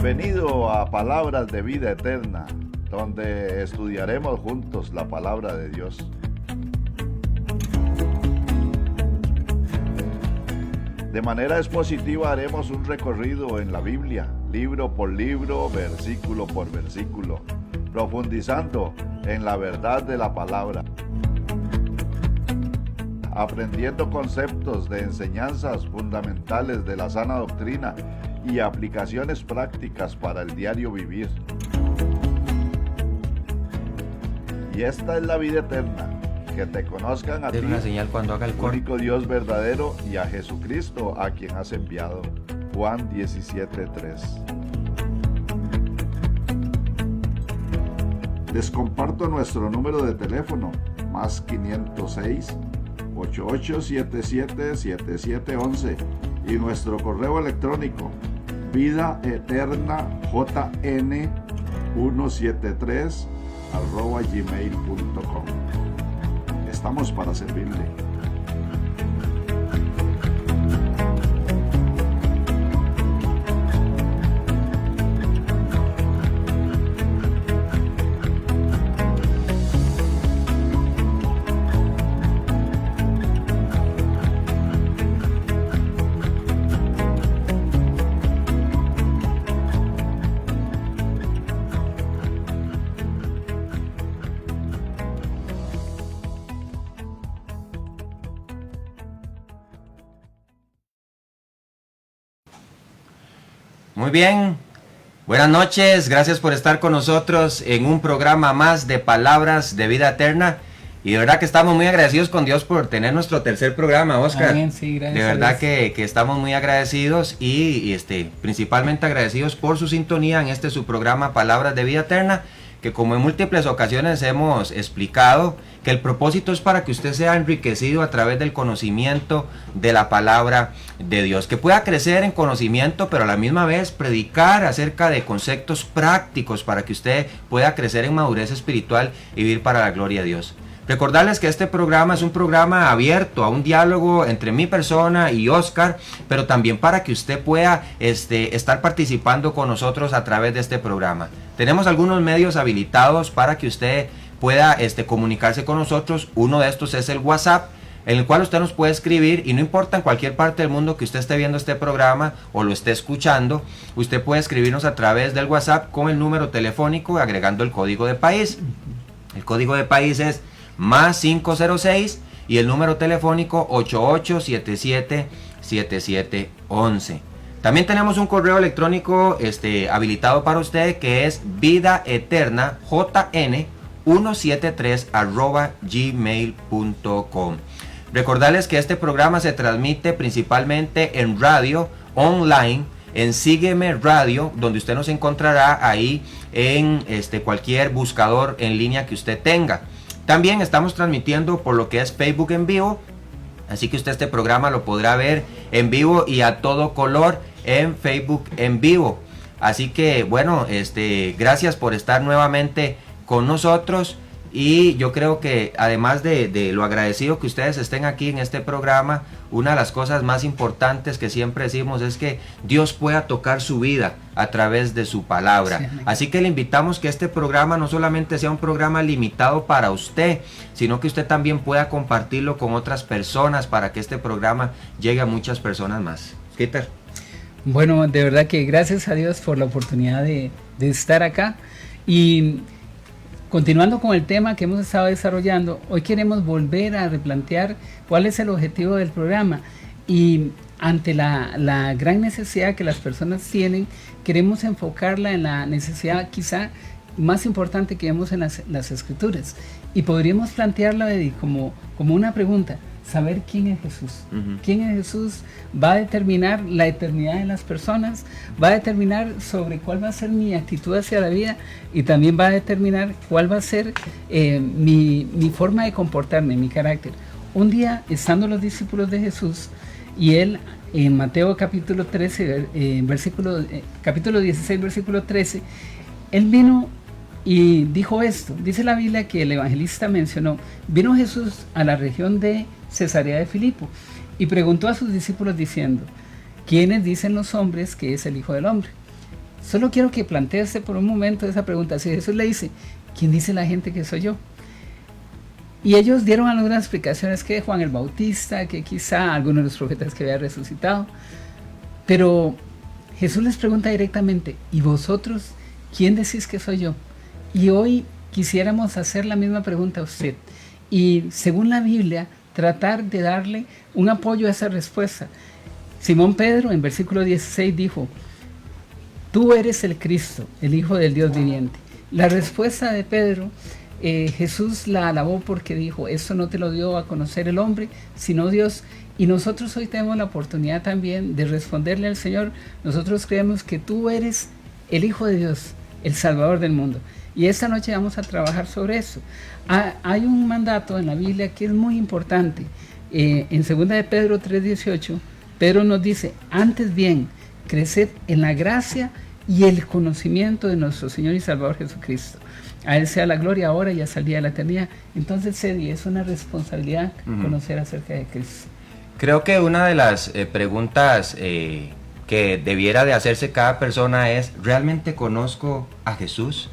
Bienvenido a Palabras de Vida Eterna, donde estudiaremos juntos la palabra de Dios. De manera expositiva haremos un recorrido en la Biblia, libro por libro, versículo por versículo, profundizando en la verdad de la palabra, aprendiendo conceptos de enseñanzas fundamentales de la sana doctrina y aplicaciones prácticas para el diario vivir. Y esta es la vida eterna, que te conozcan a ti, una señal cuando haga el coro. único Dios verdadero, y a Jesucristo a quien has enviado. Juan 17:3. Les comparto nuestro número de teléfono, más 506 8877 7711, y nuestro correo electrónico vidaeternajn173@gmail.com. Estamos para servirle. Muy bien, buenas noches, gracias por estar con nosotros en un programa más de Palabras de Vida Eterna. Y de verdad que estamos muy agradecidos con Dios por tener nuestro tercer programa, Oscar. Amén, sí, gracias. De verdad que estamos muy agradecidos y principalmente agradecidos por su sintonía en su programa Palabras de Vida Eterna, que como en múltiples ocasiones hemos explicado, que el propósito es para que usted sea enriquecido a través del conocimiento de la palabra de Dios, que pueda crecer en conocimiento, pero a la misma vez predicar acerca de conceptos prácticos para que usted pueda crecer en madurez espiritual y vivir para la gloria de Dios. Recordarles que este programa es un programa abierto a un diálogo entre mi persona y Oscar, pero también para que usted pueda estar participando con nosotros a través de este programa. Tenemos algunos medios habilitados para que usted pueda comunicarse con nosotros. Uno de estos es el WhatsApp, en el cual usted nos puede escribir, y no importa en cualquier parte del mundo que usted esté viendo este programa o lo esté escuchando, usted puede escribirnos a través del WhatsApp con el número telefónico agregando el código de país. El código de país es más 506 y el número telefónico 88777711. También tenemos un correo electrónico habilitado para usted, que es vidaeternajn173@gmail.com. Recordarles que este programa se transmite principalmente en radio online, en Sígueme Radio, donde usted nos encontrará ahí en cualquier buscador en línea que usted tenga. También estamos transmitiendo por lo que es Facebook en vivo, así que usted este programa lo podrá ver en vivo y a todo color en Facebook en vivo. Así que bueno, gracias por estar nuevamente con nosotros, y yo creo que además de lo agradecido que ustedes estén aquí en este programa, una de las cosas más importantes que siempre decimos es que Dios pueda tocar su vida a través de su palabra. Sí. Así que le invitamos que este programa no solamente sea un programa limitado para usted, sino que usted también pueda compartirlo con otras personas para que este programa llegue a muchas personas más. Peter. Bueno, de verdad que gracias a Dios por la oportunidad de estar acá. Y continuando con el tema que hemos estado desarrollando, hoy queremos volver a replantear cuál es el objetivo del programa, y ante la gran necesidad que las personas tienen, queremos enfocarla en la necesidad quizá más importante que vemos en las Escrituras, y podríamos plantearla como una pregunta: saber quién es Jesús. ¿Quién es Jesús? Va a determinar la eternidad de las personas, va a determinar sobre cuál va a ser mi actitud hacia la vida, y también va a determinar cuál va a ser mi forma de comportarme, mi carácter. Un día, estando los discípulos de Jesús, y él en Mateo capítulo 13, capítulo 16, versículo 13, él vino y dijo esto. Dice la Biblia que el evangelista mencionó: vino Jesús a la región de Cesarea de Filipo y preguntó a sus discípulos diciendo: ¿quiénes dicen los hombres que es el Hijo del Hombre? Solo quiero que planteese por un momento esa pregunta. Si Jesús le dice, ¿quién dice la gente que soy yo? Y ellos dieron algunas explicaciones, que Juan el Bautista, que quizá algunos de los profetas que había resucitado. Pero Jesús les pregunta directamente, ¿y vosotros quién decís que soy yo? Y hoy quisiéramos hacer la misma pregunta a usted. Y según la Biblia, tratar de darle un apoyo a esa respuesta. Simón Pedro en versículo 16 dijo, tú eres el Cristo, el Hijo del Dios viviente. La respuesta de Pedro, Jesús la alabó porque dijo, esto no te lo dio a conocer el hombre, sino Dios. Y nosotros hoy tenemos la oportunidad también de responderle al Señor. Nosotros creemos que tú eres el Hijo de Dios, el Salvador del mundo. Y esta noche vamos a trabajar sobre eso. Hay un mandato en la Biblia que es muy importante. En 2 de Pedro 3:18, Pedro nos dice, antes bien, creced en la gracia y el conocimiento de nuestro Señor y Salvador Jesucristo. A Él sea la gloria ahora y hasta el día de la eternidad. Entonces, Cedi, es una responsabilidad conocer acerca de Cristo. Creo que una de las preguntas que debiera de hacerse cada persona es, ¿realmente conozco a Jesús?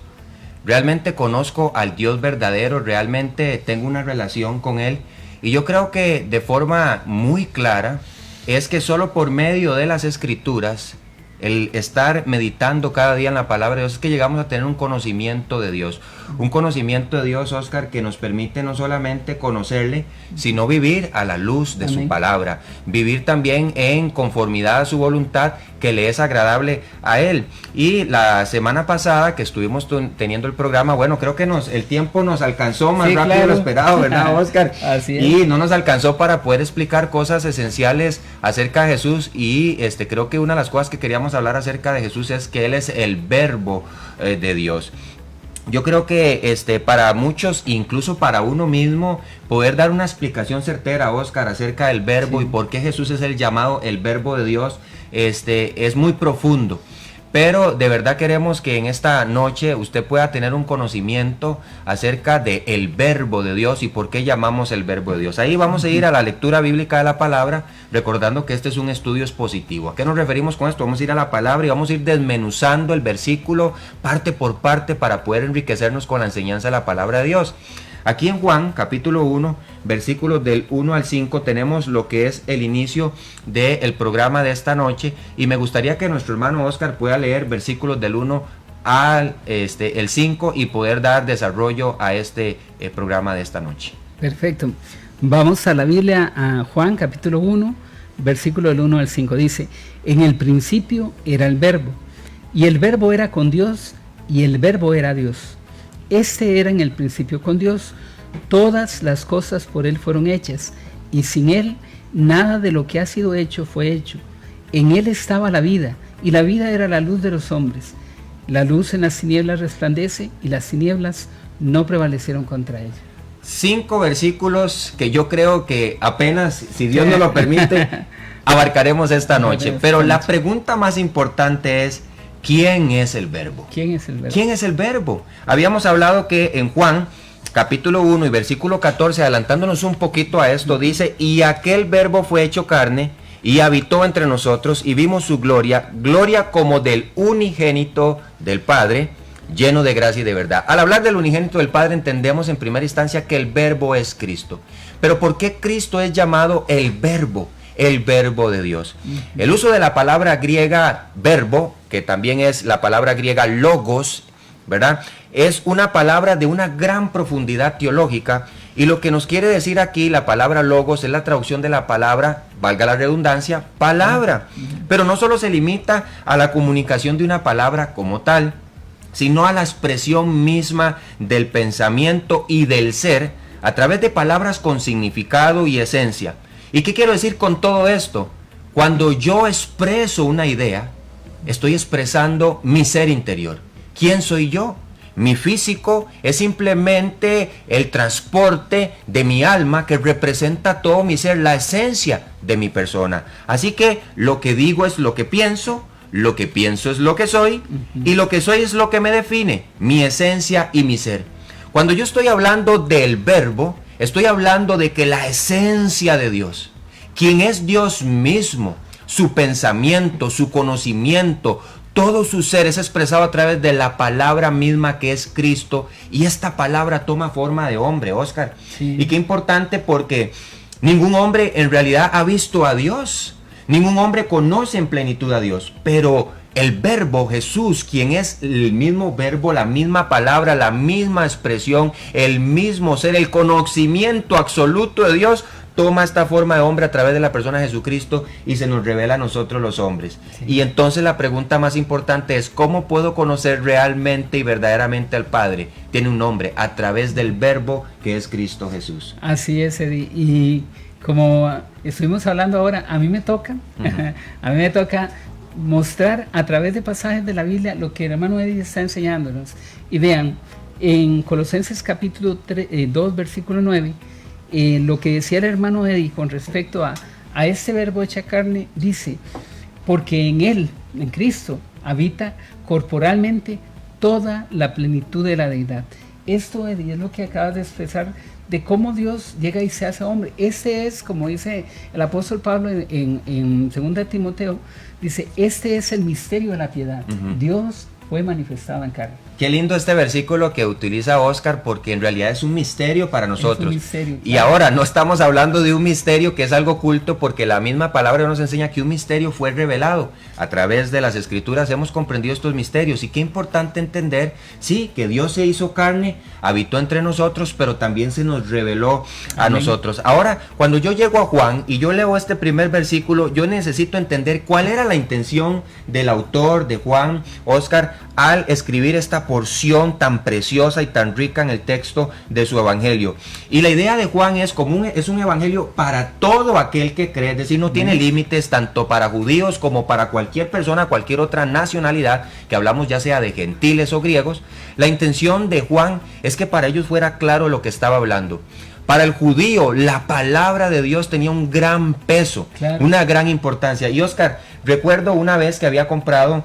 ¿Realmente conozco al Dios verdadero? ¿Realmente tengo una relación con Él? Y yo creo que de forma muy clara es que solo por medio de las Escrituras, el estar meditando cada día en la palabra de Dios, es que llegamos a tener un conocimiento de Dios. Un conocimiento de Dios, Oscar, que nos permite no solamente conocerle, sino vivir a la luz de su palabra. Vivir también en conformidad a su voluntad, que le es agradable a Él. Y la semana pasada que estuvimos teniendo el programa, bueno, creo que el tiempo nos alcanzó más rápido de lo esperado, ¿verdad, Oscar? Así es. Y no nos alcanzó para poder explicar cosas esenciales acerca de Jesús. Y creo que una de las cosas que queríamos hablar acerca de Jesús es que Él es el verbo de Dios. Yo creo que para muchos, incluso para uno mismo, poder dar una explicación certera, Oscar, acerca del verbo y por qué Jesús es el llamado el verbo de Dios, es muy profundo. Pero de verdad queremos que en esta noche usted pueda tener un conocimiento acerca del verbo de Dios y por qué llamamos el verbo de Dios. Ahí vamos a ir a la lectura bíblica de la palabra, recordando que este es un estudio expositivo. ¿A qué nos referimos con esto? Vamos a ir a la palabra y vamos a ir desmenuzando el versículo parte por parte para poder enriquecernos con la enseñanza de la palabra de Dios. Aquí en Juan, capítulo 1, versículos del 1 al 5, tenemos lo que es el inicio del programa de esta noche. Y me gustaría que nuestro hermano Oscar pueda leer versículos del 1 al el 5 y poder dar desarrollo a este programa de esta noche. Perfecto. Vamos a la Biblia, a Juan, capítulo 1, versículo del 1 al 5. Dice, en el principio era el verbo, y el verbo era con Dios, y el verbo era Dios. Este era en el principio con Dios. Todas las cosas por Él fueron hechas, y sin Él nada de lo que ha sido hecho fue hecho. En Él estaba la vida, y la vida era la luz de los hombres. La luz en las tinieblas resplandece, y las tinieblas no prevalecieron contra ella. 5 versículos que yo creo que apenas, si Dios nos lo permite, abarcaremos esta noche. Pero la pregunta más importante es, ¿quién es el verbo? ¿Quién es el verbo? ¿Quién es el verbo? Habíamos hablado que en Juan, capítulo 1 y versículo 14, adelantándonos un poquito a esto, dice, y aquel verbo fue hecho carne y habitó entre nosotros y vimos su gloria, gloria como del unigénito del Padre, lleno de gracia y de verdad. Al hablar del unigénito del Padre entendemos en primera instancia que el verbo es Cristo. Pero ¿por qué Cristo es llamado el verbo de Dios? El uso de la palabra griega verbo, que también es la palabra griega logos, ¿verdad? Es una palabra de una gran profundidad teológica, y lo que nos quiere decir aquí la palabra logos es la traducción de la palabra, valga la redundancia, palabra. Pero no solo se limita a la comunicación de una palabra como tal, sino a la expresión misma del pensamiento y del ser a través de palabras con significado y esencia. ¿Y qué quiero decir con todo esto? Cuando yo expreso una idea, estoy expresando mi ser interior. ¿Quién soy yo? Mi físico es simplemente el transporte de mi alma que representa todo mi ser, la esencia de mi persona. Así que lo que digo es lo que pienso es lo que soy, y lo que soy es lo que me define, mi esencia y mi ser. Cuando yo estoy hablando del verbo, estoy hablando de que la esencia de Dios, quien es Dios mismo, su pensamiento, su conocimiento, todo su ser es expresado a través de la palabra misma que es Cristo, y esta palabra toma forma de hombre, Oscar. Sí. Y qué importante, porque ningún hombre en realidad ha visto a Dios, ningún hombre conoce en plenitud a Dios, pero el verbo Jesús, quien es el mismo verbo, la misma palabra, la misma expresión, el mismo ser, el conocimiento absoluto de Dios, toma esta forma de hombre a través de la persona de Jesucristo y se nos revela a nosotros los hombres. Sí. Y entonces la pregunta más importante es: ¿cómo puedo conocer realmente y verdaderamente al Padre? Tiene un nombre: a través del verbo que es Cristo Jesús. Así es, Eddie. Y como estuvimos hablando ahora, a mí me toca, a mí me toca mostrar a través de pasajes de la Biblia lo que el hermano Eddie está enseñándonos. Y vean, en Colosenses capítulo 2, versículo 9, lo que decía el hermano Eddie con respecto a este verbo hecha carne, dice: porque en él, en Cristo, habita corporalmente toda la plenitud de la deidad. Esto, Eddie, es lo que acabas de expresar de cómo Dios llega y se hace hombre. Este es, como dice el apóstol Pablo en 2 Timoteo, dice: este es el misterio de la piedad. Dios fue manifestado en carne. Qué lindo este versículo que utiliza Oscar, porque en realidad es un misterio para nosotros. Es un misterio, claro. Y ahora no estamos hablando de un misterio que es algo oculto, porque la misma palabra nos enseña que un misterio fue revelado. A través de las escrituras hemos comprendido estos misterios, y qué importante entender, sí, que Dios se hizo carne, habitó entre nosotros, pero también se nos reveló a nosotros. Ahora, cuando yo llego a Juan y yo leo este primer versículo, yo necesito entender cuál era la intención del autor de Juan, Oscar, al escribir esta porción tan preciosa y tan rica en el texto de su evangelio. Y la idea de Juan es un evangelio para todo aquel que cree, es decir, no tiene límites, tanto para judíos como para cualquier persona, cualquier otra nacionalidad, que hablamos ya sea de gentiles o griegos. La intención de Juan es que para ellos fuera claro lo que estaba hablando. Para el judío, la palabra de Dios tenía un gran peso, claro, una gran importancia. Y Oscar, recuerdo una vez que había comprado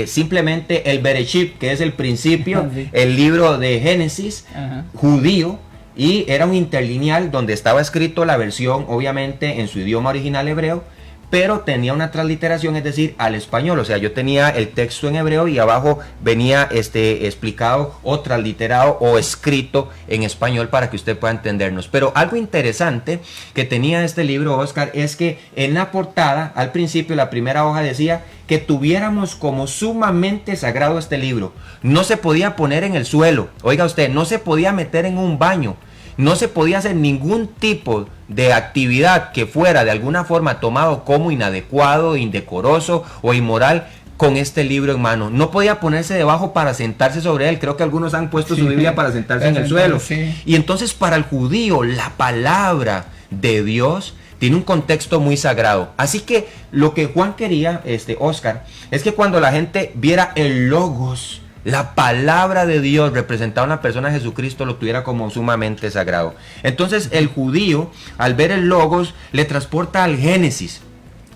simplemente el Bereshit, que es el principio, sí, el libro de Génesis, judío, y era un interlineal donde estaba escrito la versión, obviamente, en su idioma original hebreo, pero tenía una transliteración, es decir, al español. O sea, yo tenía el texto en hebreo y abajo venía explicado o transliterado o escrito en español para que usted pueda entendernos. Pero algo interesante que tenía este libro, Oscar, es que en la portada, al principio, la primera hoja decía que tuviéramos como sumamente sagrado este libro. No se podía poner en el suelo, oiga usted, no se podía meter en un baño, no se podía hacer ningún tipo de actividad que fuera de alguna forma tomado como inadecuado, indecoroso o inmoral con este libro en mano. No podía ponerse debajo para sentarse sobre él. Creo que algunos han puesto su Biblia para sentarse en el suelo. Sí. Y entonces, para el judío, la palabra de Dios tiene un contexto muy sagrado. Así que lo que Juan quería, Oscar, es que cuando la gente viera el Logos, la palabra de Dios representada en la persona de Jesucristo, lo tuviera como sumamente sagrado. Entonces el judío, al ver el Logos, le transporta al Génesis,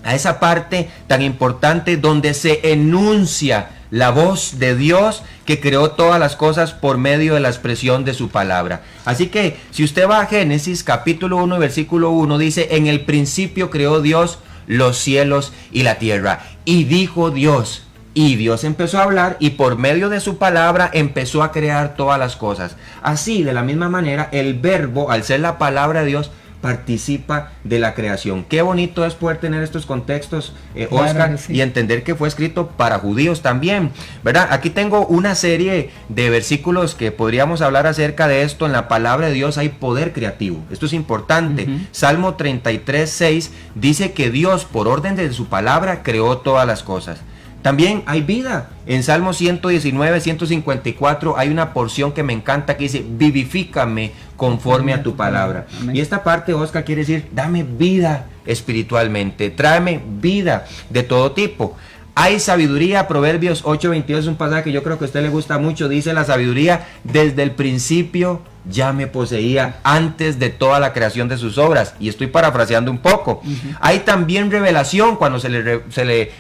a esa parte tan importante donde se enuncia la voz de Dios que creó todas las cosas por medio de la expresión de su palabra. Así que si usted va a Génesis capítulo 1 versículo 1, dice: en el principio creó Dios los cielos y la tierra, y dijo Dios. Y Dios empezó a hablar, y por medio de su palabra empezó a crear todas las cosas. Así, de la misma manera, el verbo, al ser la palabra de Dios, participa de la creación. Qué bonito es poder tener estos contextos, Oscar, claro, sí, y entender que fue escrito para judíos también, ¿verdad? Aquí tengo una serie de versículos que podríamos hablar acerca de esto. En la palabra de Dios hay poder creativo. Esto es importante. Salmo 33:6 dice que Dios, por orden de su palabra, creó todas las cosas. También hay vida. En Salmo 119, 154 hay una porción que me encanta que dice: vivifícame conforme a tu palabra. Amén. Y esta parte, Oscar, quiere decir: dame vida espiritualmente, tráeme vida de todo tipo. Hay sabiduría. Proverbios 8:22 es un pasaje que yo creo que a usted le gusta mucho. Dice: la sabiduría desde el principio ya me poseía, antes de toda la creación de sus obras. Y estoy parafraseando un poco. Hay también revelación, cuando se le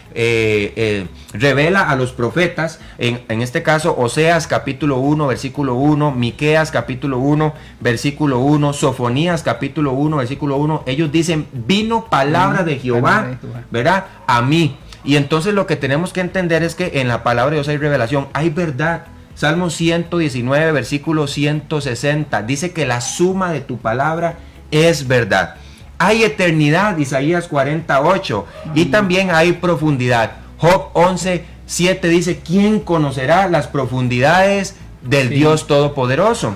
revela a los profetas, en este caso Oseas capítulo 1 versículo 1, Miqueas capítulo 1 versículo 1, Sofonías capítulo 1 versículo 1. Ellos dicen: vino palabra de Jehová, ¿verdad?, a mí. Y entonces lo que tenemos que entender es que en la palabra de Dios hay revelación, hay verdad. Salmo 119, versículo 160, dice que la suma de tu palabra es verdad. Hay eternidad, Isaías 48, y también hay profundidad. Job 11, 7 dice, ¿quién conocerá las profundidades del Dios Todopoderoso?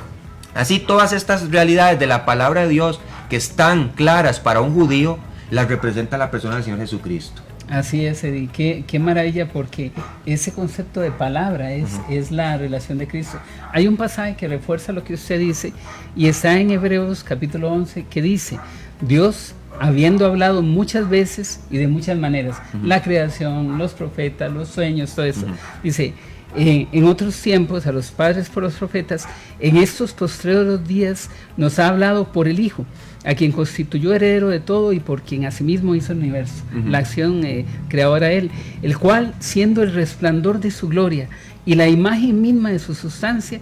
Así todas estas realidades de la palabra de Dios que están claras para un judío, las representa la persona del Señor Jesucristo. Así es, Eddie. Qué maravilla, porque ese concepto de palabra es la relación de Cristo. Hay un pasaje que refuerza lo que usted dice, y está en Hebreos capítulo 11, que dice, Dios, habiendo hablado muchas veces y de muchas maneras, la creación, los profetas, los sueños, todo eso, dice, en otros tiempos, a los padres por los profetas, en estos postreros días nos ha hablado por el Hijo, a quien constituyó heredero de todo y por quien asimismo hizo el universo, la acción creadora de él, el cual, siendo el resplandor de su gloria y la imagen misma de su sustancia,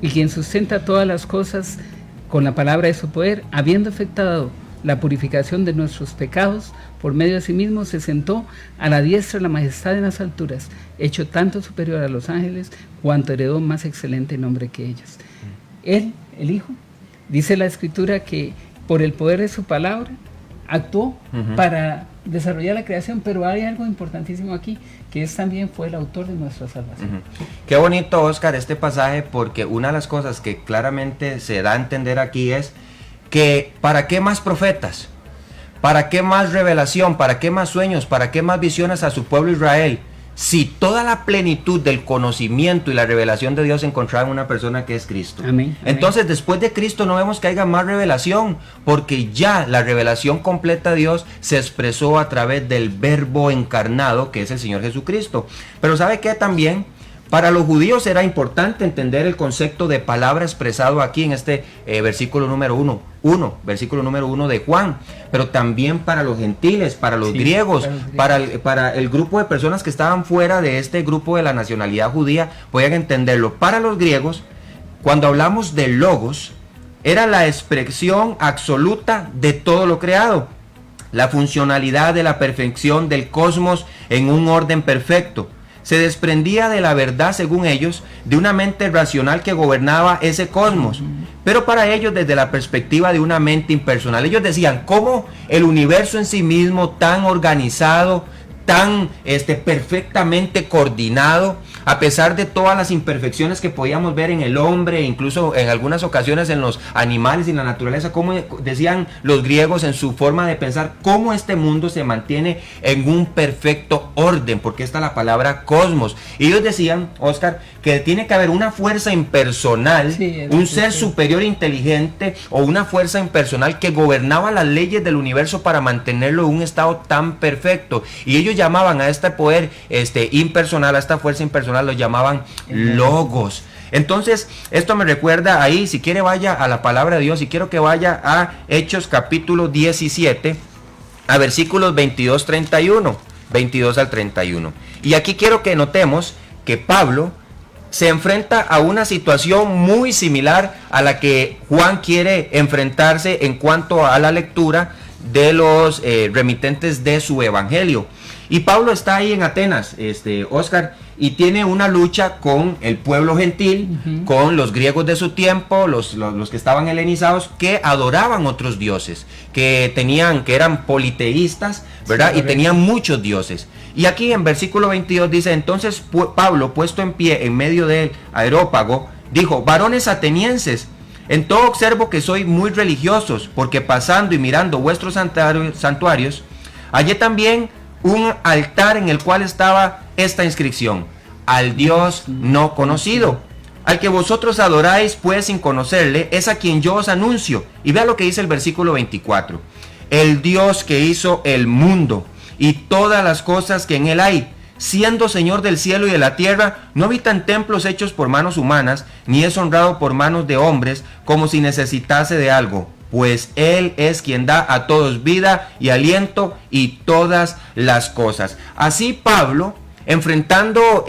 y quien sustenta todas las cosas con la palabra de su poder, habiendo efectuado la purificación de nuestros pecados, por medio de sí mismo se sentó a la diestra de la majestad en las alturas, hecho tanto superior a los ángeles, cuanto heredó más excelente nombre que ellos. Él, el Hijo, dice la Escritura que por el poder de su palabra actuó para desarrollar la creación, pero hay algo importantísimo aquí, que es también fue el autor de nuestra salvación. Qué bonito, Oscar, este pasaje, porque una de las cosas que claramente se da a entender aquí es que ¿para qué más profetas? ¿Para qué más revelación? ¿Para qué más sueños? ¿Para qué más visiones a su pueblo Israel? Si toda la plenitud del conocimiento y la revelación de Dios se encontraba en una persona que es Cristo. Amén. Entonces, después de Cristo no vemos que haya más revelación, porque ya la revelación completa de Dios se expresó a través del Verbo encarnado, que es el Señor Jesucristo. Pero ¿sabe qué también? Para los judíos era importante entender el concepto de palabra expresado aquí en este versículo número 1 de Juan, pero también para los gentiles, para los griegos, para el grupo de personas que estaban fuera de este grupo de la nacionalidad judía, podían entenderlo. Para los griegos, cuando hablamos de logos, era la expresión absoluta de todo lo creado, la funcionalidad de la perfección del cosmos en un orden perfecto. Se desprendía de la verdad, según ellos, de una mente racional que gobernaba ese cosmos, pero para ellos desde la perspectiva de una mente impersonal. Ellos decían, ¿cómo el universo en sí mismo, tan organizado, tan perfectamente coordinado, a pesar de todas las imperfecciones que podíamos ver en el hombre, incluso en algunas ocasiones en los animales y en la naturaleza, como decían los griegos en su forma de pensar, cómo este mundo se mantiene en un perfecto orden, porque está la palabra cosmos. Y ellos decían, Oscar, que tiene que haber una fuerza impersonal, un ser superior inteligente o una fuerza impersonal que gobernaba las leyes del universo para mantenerlo en un estado tan perfecto. Y ellos llamaban a este poder impersonal, a esta fuerza impersonal, lo llamaban logos. Entonces, esto me recuerda ahí, si quiere vaya a la palabra de Dios, y quiero que vaya a Hechos capítulo 17, a versículos 22 al 31. Y aquí quiero que notemos que Pablo se enfrenta a una situación muy similar a la que Juan quiere enfrentarse en cuanto a la lectura de los remitentes de su evangelio. Y Pablo está ahí en Atenas, Oscar, y tiene una lucha con el pueblo gentil, con los griegos de su tiempo, los que estaban helenizados, que adoraban otros dioses, que eran politeístas, ¿verdad? Y tenían muchos dioses. Y aquí en versículo 22 dice, entonces Pablo, puesto en pie en medio del Areópago, dijo, varones atenienses, en todo observo que sois muy religiosos, porque pasando y mirando vuestros santuarios, hallé también un altar en el cual estaba esta inscripción: al Dios no conocido. Al que vosotros adoráis pues sin conocerle, es a quien yo os anuncio. Y vea lo que dice el versículo 24. El Dios que hizo el mundo y todas las cosas que en él hay, siendo Señor del cielo y de la tierra, no habita en templos hechos por manos humanas, ni es honrado por manos de hombres, como si necesitase de algo, pues Él es quien da a todos vida y aliento y todas las cosas. Así Pablo, enfrentando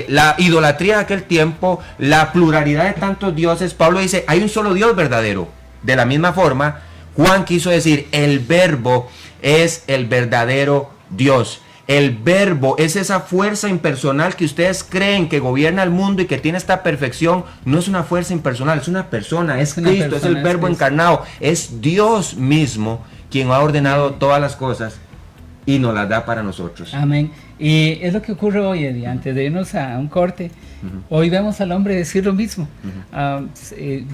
la idolatría de aquel tiempo, la pluralidad de tantos dioses, Pablo dice, hay un solo Dios verdadero. De la misma forma, Juan quiso decir, el Verbo es el verdadero Dios, El verbo es esa fuerza impersonal que ustedes creen que gobierna el mundo y que tiene esta perfección. No es una fuerza impersonal, es una persona, es una Cristo, persona, es el verbo Cristo. encarnado, es Dios mismo quien ha ordenado todas las cosas y nos las da para nosotros. Amén. Y es lo que ocurre hoy, Eddie. Antes de irnos a un corte, hoy vemos al hombre decir lo mismo.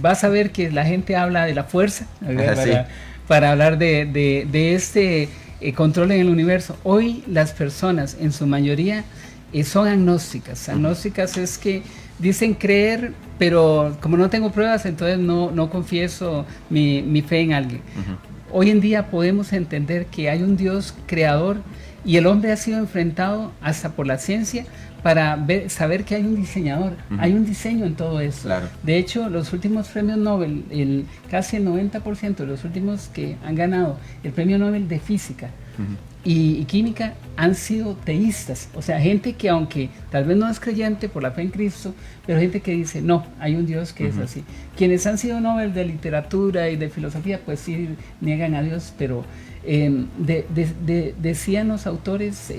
Vas a ver que la gente habla de la fuerza, ¿verdad? Sí. Para hablar de este control en el universo. Hoy las personas, en su mayoría, son agnósticas. Agnósticas es que dicen creer, pero como no tengo pruebas, entonces no confieso mi fe en alguien. Hoy en día podemos entender que hay un Dios creador y el hombre ha sido enfrentado hasta por la ciencia para saber que hay un diseñador, hay un diseño en todo eso. Claro. De hecho, los últimos premios Nobel, casi el 90% de los últimos que han ganado el premio Nobel de física y química han sido teístas, o sea, gente que aunque tal vez no es creyente por la fe en Cristo, pero gente que dice, no, hay un Dios que es así. Quienes han sido Nobel de literatura y de filosofía, pues sí niegan a Dios, pero decían los autores,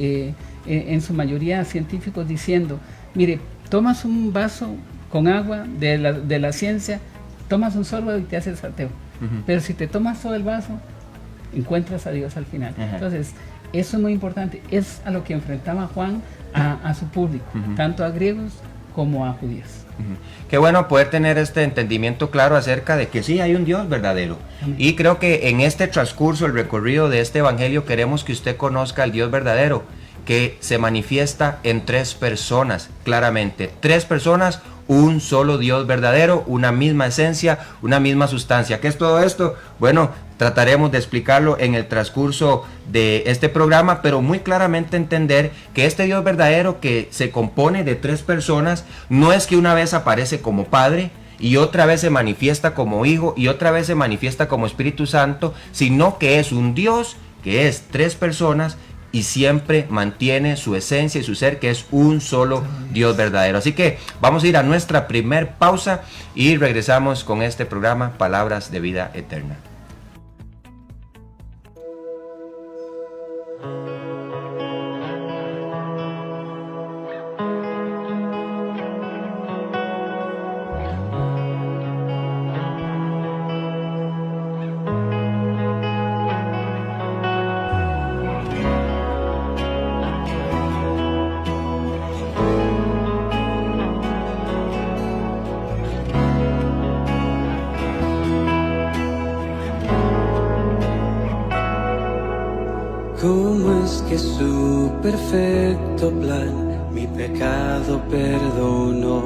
en su mayoría científicos, diciendo, mire, tomas un vaso con agua de la ciencia, tomas un sorbo y te haces ateo, pero si te tomas todo el vaso, encuentras a Dios al final. Entonces, eso es muy importante, es a lo que enfrentaba Juan a su público, tanto a griegos como a judíos. Qué bueno poder tener este entendimiento claro acerca de que sí hay un Dios verdadero. Y creo que en este transcurso, el recorrido de este evangelio, queremos que usted conozca al Dios verdadero, que se manifiesta en tres personas, claramente. Tres personas, un solo Dios verdadero, una misma esencia, una misma sustancia. ¿Qué es todo esto? Bueno, trataremos de explicarlo en el transcurso de este programa, pero muy claramente entender que este Dios verdadero, que se compone de tres personas, no es que una vez aparece como Padre y otra vez se manifiesta como Hijo y otra vez se manifiesta como Espíritu Santo, sino que es un Dios que es tres personas y siempre mantiene su esencia y su ser, que es un solo Dios verdadero. Así que vamos a ir a nuestra primer pausa y regresamos con este programa Palabras de Vida Eterna. ¿Cómo es que su perfecto plan mi pecado perdonó?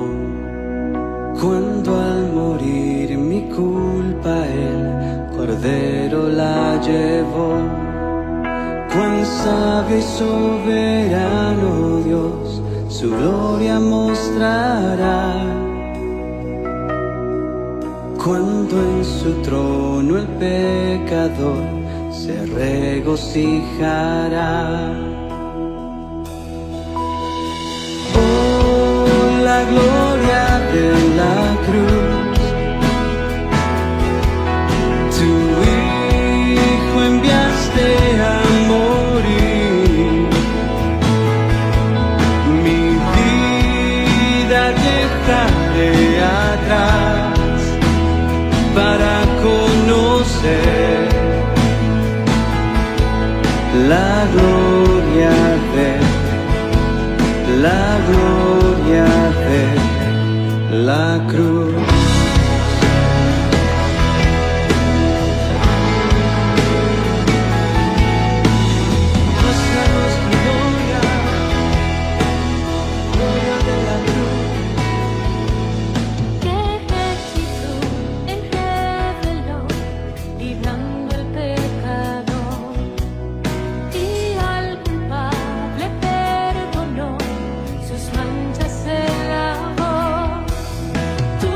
Cuando al morir mi culpa el Cordero la llevó. Cuán sabio y soberano Dios su gloria mostrará, cuando en su trono el pecador se regocijará. Oh, la gloria de la cruz, tu Hijo enviaste a morir, mi vida dejaré atrás para conocer la gloria de la cruz. Muéstranos tu gloria de la cruz. Que Jesús él reveló, librando el pecado, y al culpable perdonó, sus manchas se lavó. Tu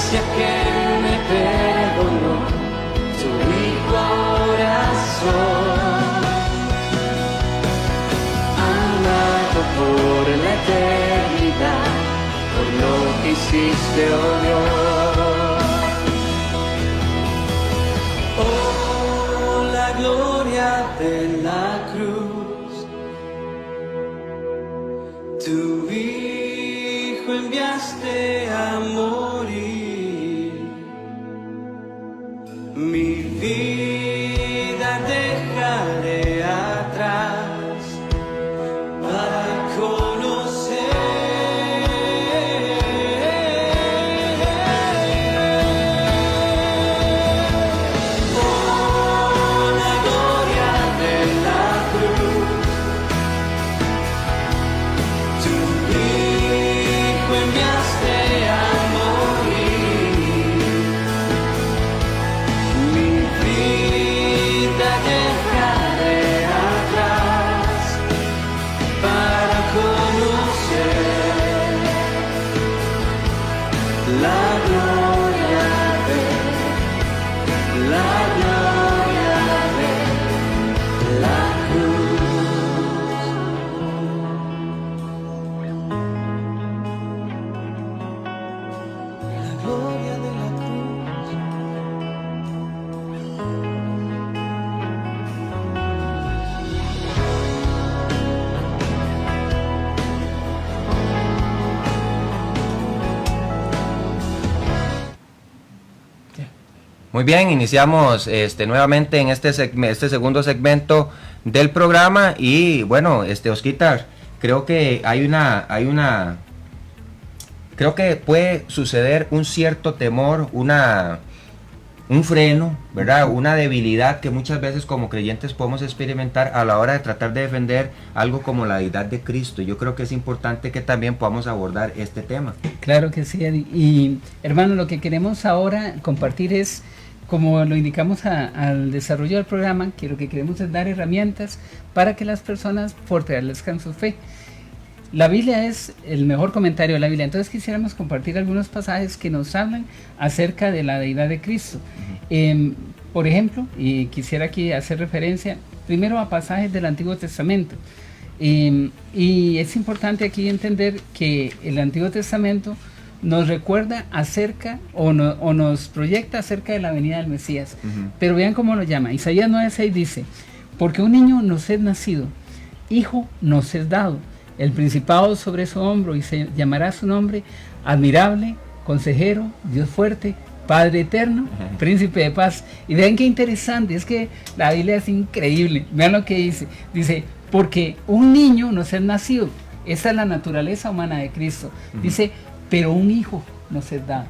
gracia que me perdonó su mi corazón. Amado por la eternidad, por lo que hiciste, oh Dios. Oh, la gloria de la cruz, tu Hijo enviaste a morir. Mi vida dejaré atrás para Muy bien, iniciamos nuevamente en este segundo segmento del programa y bueno, Osquitar, creo que creo que puede suceder un cierto temor, un freno, ¿verdad? Una debilidad que muchas veces como creyentes podemos experimentar a la hora de tratar de defender algo como la deidad de Cristo. Yo creo que es importante que también podamos abordar este tema. Claro que sí, Eddie. Y hermano, lo que queremos ahora compartir es, como lo indicamos al desarrollo del programa, que lo que queremos es dar herramientas para que las personas fortalezcan su fe. La Biblia es el mejor comentario de la Biblia, entonces quisiéramos compartir algunos pasajes que nos hablan acerca de la deidad de Cristo. Por ejemplo, y quisiera aquí hacer referencia primero a pasajes del Antiguo Testamento. Y es importante aquí entender que el Antiguo Testamento nos recuerda acerca o nos proyecta acerca de la venida del Mesías. Pero vean cómo lo llama. Isaías 9:6 dice: porque un niño nos es nacido, hijo nos es dado, el principado sobre su hombro, y se llamará su nombre admirable, consejero, Dios fuerte, Padre eterno, príncipe de paz. Y vean qué interesante, es que la Biblia es increíble. Vean lo que dice, porque un niño nos es nacido. Esa es la naturaleza humana de Cristo. Dice, pero un hijo nos es dado.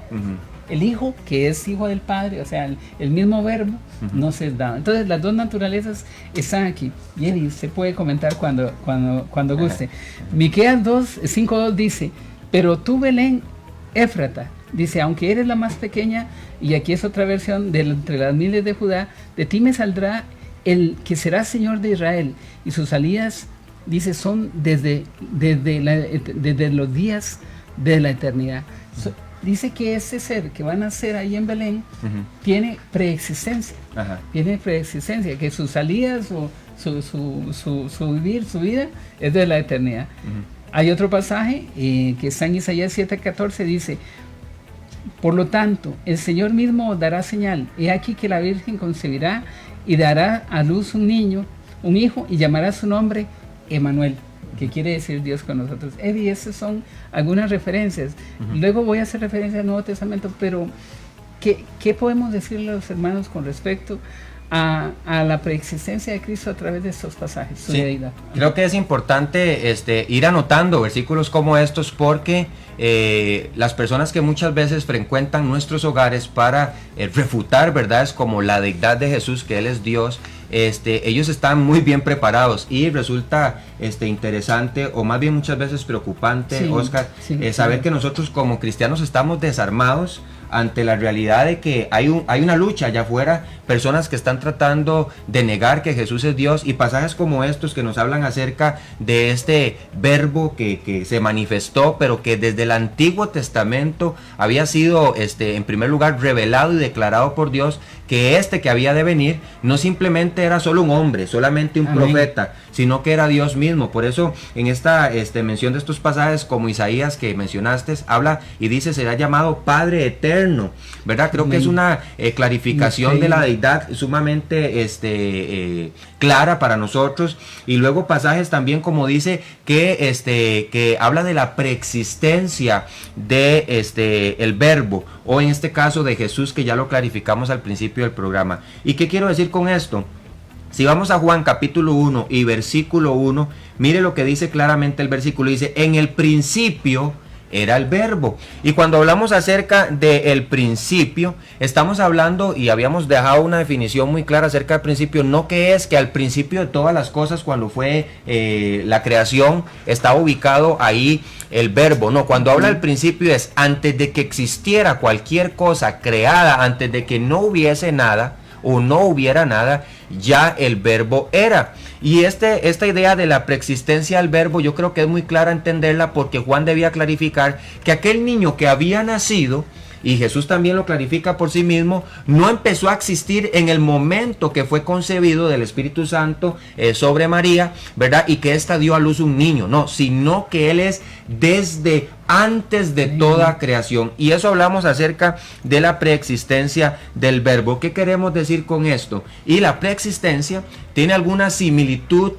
El hijo, que es hijo del Padre, o sea, el mismo verbo, nos es dado. Entonces las dos naturalezas están aquí. Y Eddie, usted puede comentar cuando guste. Miqueas 5:2 dice, pero tú, Belén Éfrata, dice, aunque eres la más pequeña, y aquí es otra versión, entre las miles de Judá, de ti me saldrá el que será Señor de Israel, y sus salidas, dice, son desde los días de la eternidad. Dice que ese ser que va a nacer ahí en Belén tiene preexistencia, que sus salidas o su vivir, su vida es de la eternidad. Hay otro pasaje que está en Isaías 7:14, dice, por lo tanto, el Señor mismo os dará señal, he aquí que la Virgen concebirá y dará a luz un hijo, y llamará su nombre Emmanuel, que quiere decir Dios con nosotros. Eddie, esas son algunas referencias. Luego voy a hacer referencia al Nuevo Testamento, pero ¿qué podemos decirle a los hermanos con respecto a la preexistencia de Cristo a través de estos pasajes? Su deidad. Creo que es importante ir anotando versículos como estos, porque las personas que muchas veces frecuentan nuestros hogares para refutar verdades como la deidad de Jesús, que Él es Dios, ellos están muy bien preparados, y resulta interesante, o más bien muchas veces preocupante, Oscar, saber que nosotros como cristianos estamos desarmados ante la realidad de que hay una lucha allá afuera, personas que están tratando de negar que Jesús es Dios, y pasajes como estos que nos hablan acerca de este verbo que se manifestó, pero que desde el Antiguo Testamento había sido en primer lugar revelado y declarado por Dios, que que había de venir no simplemente era solo un hombre, solamente un profeta, sino que era Dios mismo. Por eso en esta mención de estos pasajes como Isaías que mencionaste, habla y dice: será llamado Padre Eterno, ¿verdad? Creo que es una clarificación de la deidad sumamente clara para nosotros. Y luego pasajes también como dice que habla de la preexistencia de el verbo, o en este caso de Jesús, que ya lo clarificamos al principio del programa. ¿Y qué quiero decir con esto? Si vamos a Juan capítulo 1 y versículo 1, mire lo que dice claramente el versículo. Dice: en el principio era el verbo. Y cuando hablamos acerca del principio, estamos hablando, y habíamos dejado una definición muy clara acerca del principio, no que es que al principio de todas las cosas, cuando fue la creación, estaba ubicado ahí el verbo. No, cuando habla del principio es antes de que existiera cualquier cosa creada, antes de que no hubiese nada o no hubiera nada, ya el verbo era. Y esta idea de la preexistencia del verbo, yo creo que es muy clara entenderla, porque Juan debía clarificar que aquel niño que había nacido, y Jesús también lo clarifica por sí mismo, no empezó a existir en el momento que fue concebido del Espíritu Santo sobre María, ¿verdad? Y que ésta dio a luz un niño, no, sino que Él es desde antes de toda creación. Y eso hablamos acerca de la preexistencia del verbo. ¿Qué queremos decir con esto? Y la preexistencia tiene alguna similitud,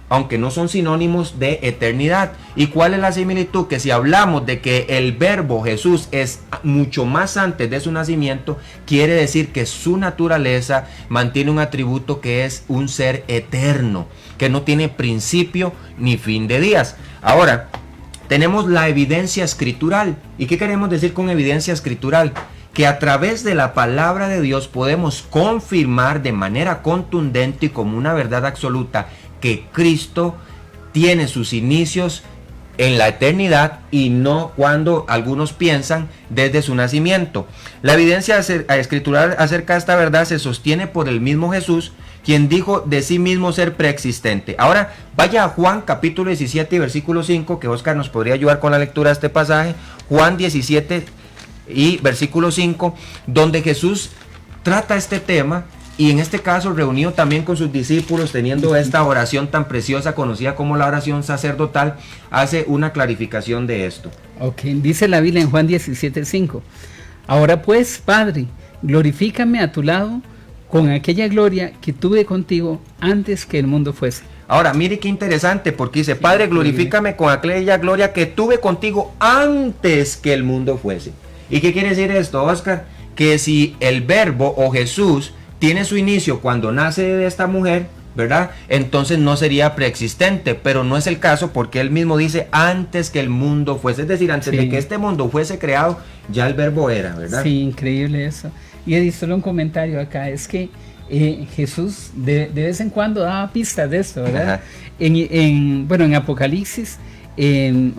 aunque no son sinónimos de eternidad. ¿Y cuál es la similitud? Que si hablamos de que el verbo Jesús es mucho más antes de su nacimiento, quiere decir que su naturaleza mantiene un atributo que es un ser eterno, que no tiene principio ni fin de días. Ahora, tenemos la evidencia escritural. ¿Y qué queremos decir con evidencia escritural? Que a través de la palabra de Dios podemos confirmar de manera contundente y como una verdad absoluta que Cristo tiene sus inicios en la eternidad y no cuando algunos piensan desde su nacimiento. La evidencia escritural acerca de esta verdad se sostiene por el mismo Jesús, quien dijo de sí mismo ser preexistente. Ahora vaya a Juan capítulo 17 y versículo 5, que Oscar nos podría ayudar con la lectura de este pasaje. Juan 17 y versículo 5, donde Jesús trata este tema, y en este caso reunido también con sus discípulos, teniendo esta oración tan preciosa conocida como la oración sacerdotal, hace una clarificación de esto. Ok, dice la Biblia en Juan 17:5: ahora pues, Padre, glorifícame a tu lado con aquella gloria que tuve contigo antes que el mundo fuese. Ahora, mire qué interesante, porque dice: Padre, glorifícame con aquella gloria que tuve contigo antes que el mundo fuese. ¿Y qué quiere decir esto, Oscar? Que si el verbo o Jesús tiene su inicio cuando nace de esta mujer, ¿verdad? Entonces no sería preexistente, pero no es el caso, porque él mismo dice antes que el mundo fuese, es decir, antes de que este mundo fuese creado, ya el verbo era, ¿verdad? Sí, increíble eso. Y Eddie, solo un comentario acá, es que Jesús de vez en cuando daba pistas de esto, ¿verdad? En Apocalipsis,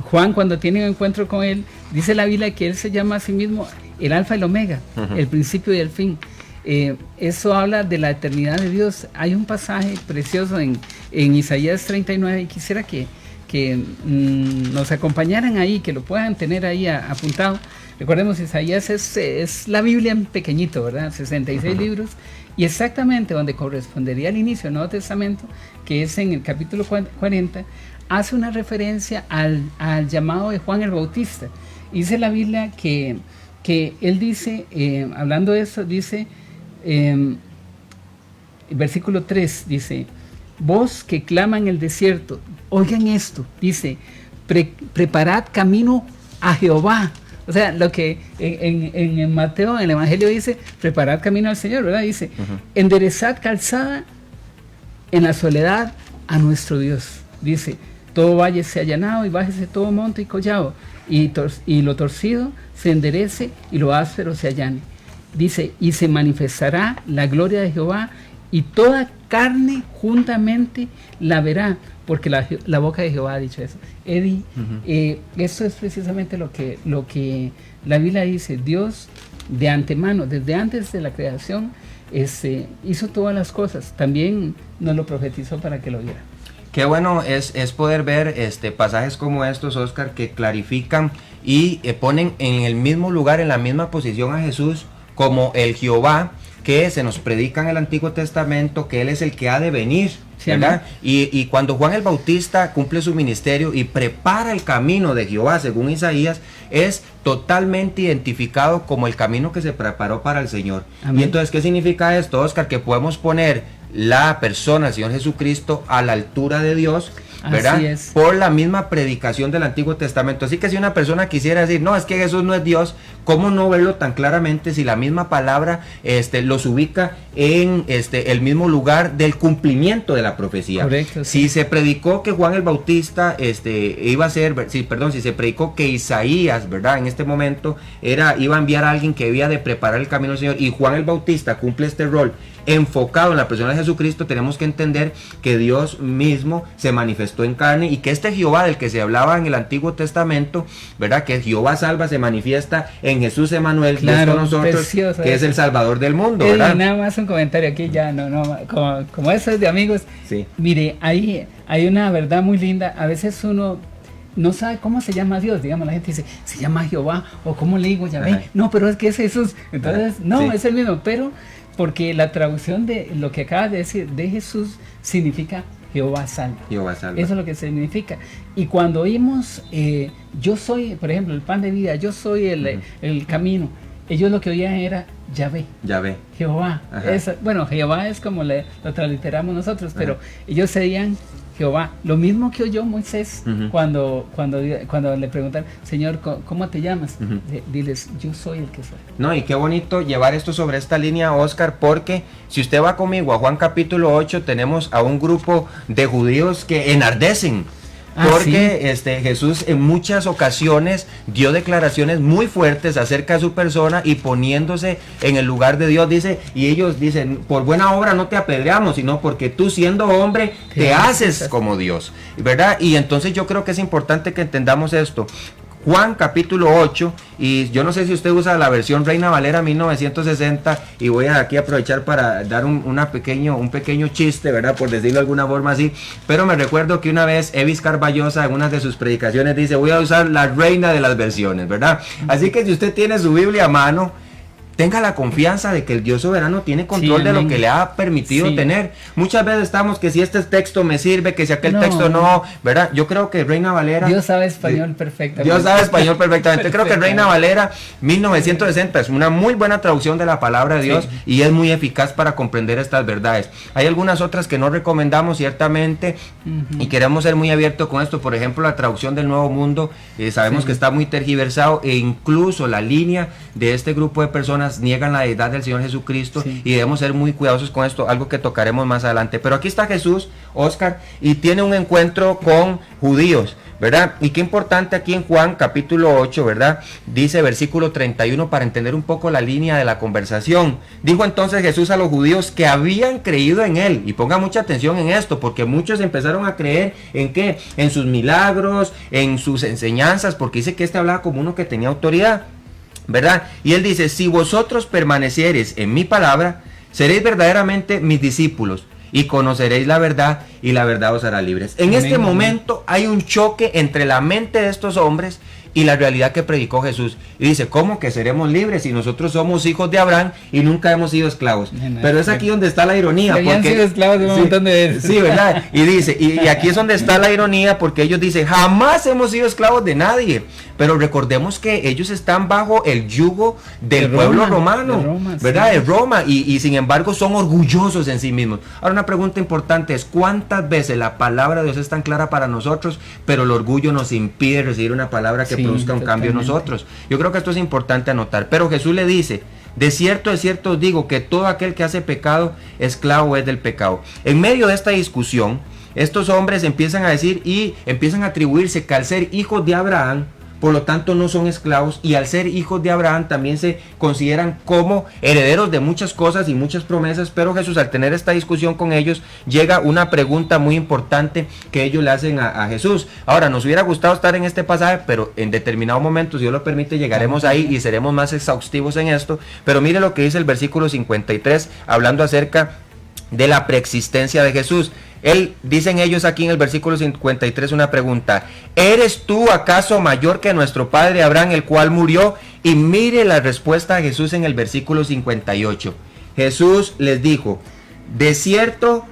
Juan, cuando tiene un encuentro con él, dice la Biblia que él se llama a sí mismo el Alfa y el Omega, el principio y el fin. Eso habla de la eternidad de Dios. Hay un pasaje precioso en Isaías 39, y quisiera que nos acompañaran ahí, que lo puedan tener ahí apuntado. Recordemos, Isaías es la Biblia en pequeñito, ¿verdad? 66 libros, y exactamente donde correspondería al inicio del Nuevo Testamento, que es en el capítulo 40, hace una referencia al llamado de Juan el Bautista. Dice la Biblia que él dice, hablando de eso, dice, versículo 3, dice: voz que clama en el desierto, oigan esto, dice, preparad camino a Jehová. O sea, lo que en Mateo, en el Evangelio dice, preparad camino al Señor, ¿verdad? Dice, enderezad calzada en la soledad a nuestro Dios. Dice, todo valle se ha allanado y bájese todo monte y collado, y lo torcido se enderece y lo áspero se allane. Dice, y se manifestará la gloria de Jehová, y toda carne juntamente la verá, porque la boca de Jehová ha dicho eso. Eddie, esto es precisamente lo que la Biblia dice. Dios de antemano, desde antes de la creación, hizo todas las cosas. También nos lo profetizó para que lo viera. Qué bueno es poder ver pasajes como estos, Oscar, que clarifican y ponen en el mismo lugar, en la misma posición a Jesús como el Jehová que se nos predica en el Antiguo Testamento, que Él es el que ha de venir, ¿verdad? Y cuando Juan el Bautista cumple su ministerio y prepara el camino de Jehová, según Isaías, es totalmente identificado como el camino que se preparó para el Señor. Amén. Y entonces, ¿qué significa esto, Oscar? Que podemos poner la persona del Señor Jesucristo a la altura de Dios, ¿verdad? Así es. Por la misma predicación del Antiguo Testamento. Así que si una persona quisiera decir, no, es que Jesús no es Dios, ¿cómo no verlo tan claramente si la misma palabra los ubica en el mismo lugar del cumplimiento de la profecía? Correcto, sí. Si se predicó que Juan el Bautista iba a ser, si se predicó que Isaías, ¿verdad? En este momento iba a enviar a alguien que debía de preparar el camino del Señor, y Juan el Bautista cumple este rol enfocado en la persona de Jesucristo, tenemos que entender que Dios mismo se manifestó en carne, y que este Jehová del que se hablaba en el Antiguo Testamento, ¿verdad? Que Jehová salva, se manifiesta en Jesús Emmanuel, claro, Dios con nosotros, precioso, que es el Salvador del mundo, ¿verdad? Y nada más un comentario aquí, ya como eso es de amigos. Sí. Mire, hay una verdad muy linda. A veces uno no sabe cómo se llama Dios, digamos, la gente dice, se llama Jehová, o cómo le digo, Yahvé, no, pero es que es Jesús, entonces, no, sí, es el mismo, pero porque la traducción de lo que acabas de decir de Jesús significa Jehová salva. Jehová salva. Eso es lo que significa. Y cuando oímos, yo soy, por ejemplo, el pan de vida, yo soy el camino, ellos lo que oían era Yahvé. Yahvé. Jehová. Bueno, Jehová es como lo transliteramos nosotros, pero ellos serían Jehová. Lo mismo que oyó Moisés cuando le preguntan, Señor, ¿cómo te llamas? Diles, yo soy el que soy. No, y qué bonito llevar esto sobre esta línea, Oscar, porque si usted va conmigo a Juan capítulo 8, tenemos a un grupo de judíos que enardecen. Porque ¿sí? Jesús en muchas ocasiones dio declaraciones muy fuertes acerca de su persona, y poniéndose en el lugar de Dios, dice, y ellos dicen, por buena obra no te apedreamos, sino porque tú, siendo hombre, te haces como Dios, ¿verdad? Y entonces yo creo que es importante que entendamos esto. Juan capítulo 8, y yo no sé si usted usa la versión Reina Valera 1960, y voy a aquí aprovechar para dar un pequeño chiste, ¿verdad? Por decirlo de alguna forma así, pero me recuerdo que una vez Evis Carballosa en una de sus predicaciones dice, voy a usar la reina de las versiones, ¿verdad? Así que si usted tiene su Biblia a mano, tenga la confianza de que el Dios soberano tiene control de lo que le ha permitido tener. Muchas veces estamos que si este texto me sirve, que si aquel texto no, ¿verdad? Yo creo que Reina Valera... Dios sabe español perfectamente. Dios sabe español perfectamente. Creo que Reina Valera 1960 es una muy buena traducción de la palabra de Dios, y es muy eficaz para comprender estas verdades. Hay algunas otras que no recomendamos ciertamente, y queremos ser muy abiertos con esto. Por ejemplo, la traducción del Nuevo Mundo, sabemos que está muy tergiversado, e incluso la línea de este grupo de personas niegan la deidad del Señor Jesucristo, y debemos ser muy cuidadosos con esto, algo que tocaremos más adelante. Pero aquí está Jesús, Oscar, y tiene un encuentro con judíos, ¿verdad? Y qué importante aquí en Juan capítulo 8, ¿verdad? Dice versículo 31, para entender un poco la línea de la conversación. Dijo entonces Jesús a los judíos que habían creído en él, y ponga mucha atención en esto, porque muchos empezaron a creer en qué, en sus milagros, en sus enseñanzas, porque dice que hablaba como uno que tenía autoridad, ¿verdad? Y él dice, si vosotros permaneciereis en mi palabra, seréis verdaderamente mis discípulos, y conoceréis la verdad, y la verdad os hará libres. En este momento hay un choque entre la mente de estos hombres y la realidad que predicó Jesús. Y dice, ¿cómo que seremos libres si nosotros somos hijos de Abraham y nunca hemos sido esclavos? Pero es aquí donde está la ironía. Habían sido esclavos de un montón de veces. Sí, ¿verdad? Y dice, y aquí es donde está la ironía, porque ellos dicen, jamás hemos sido esclavos de nadie. Pero recordemos que ellos están bajo el yugo del pueblo romano, ¿verdad? De Roma, y sin embargo son orgullosos en sí mismos. Ahora, una pregunta importante es, ¿cuántas veces la palabra de Dios es tan clara para nosotros, pero el orgullo nos impide recibir una palabra que produzca un cambio en nosotros? Yo creo que esto es importante anotar. Pero Jesús le dice, de cierto os digo, que todo aquel que hace pecado, esclavo es del pecado. En medio de esta discusión, estos hombres empiezan a decir y empiezan a atribuirse que al ser hijos de Abraham, por lo tanto no son esclavos, y al ser hijos de Abraham también se consideran como herederos de muchas cosas y muchas promesas. Pero Jesús, al tener esta discusión con ellos, llega una pregunta muy importante que ellos le hacen a Jesús. Ahora, nos hubiera gustado estar en este pasaje, pero en determinado momento, si Dios lo permite, llegaremos ahí y seremos más exhaustivos en esto. Pero mire lo que dice el versículo 53, hablando acerca de la preexistencia de Jesús. Dicen ellos aquí en el versículo 53 una pregunta: ¿eres tú acaso mayor que nuestro padre Abraham, el cual murió? Y mire la respuesta de Jesús en el versículo 58. Jesús les dijo: de cierto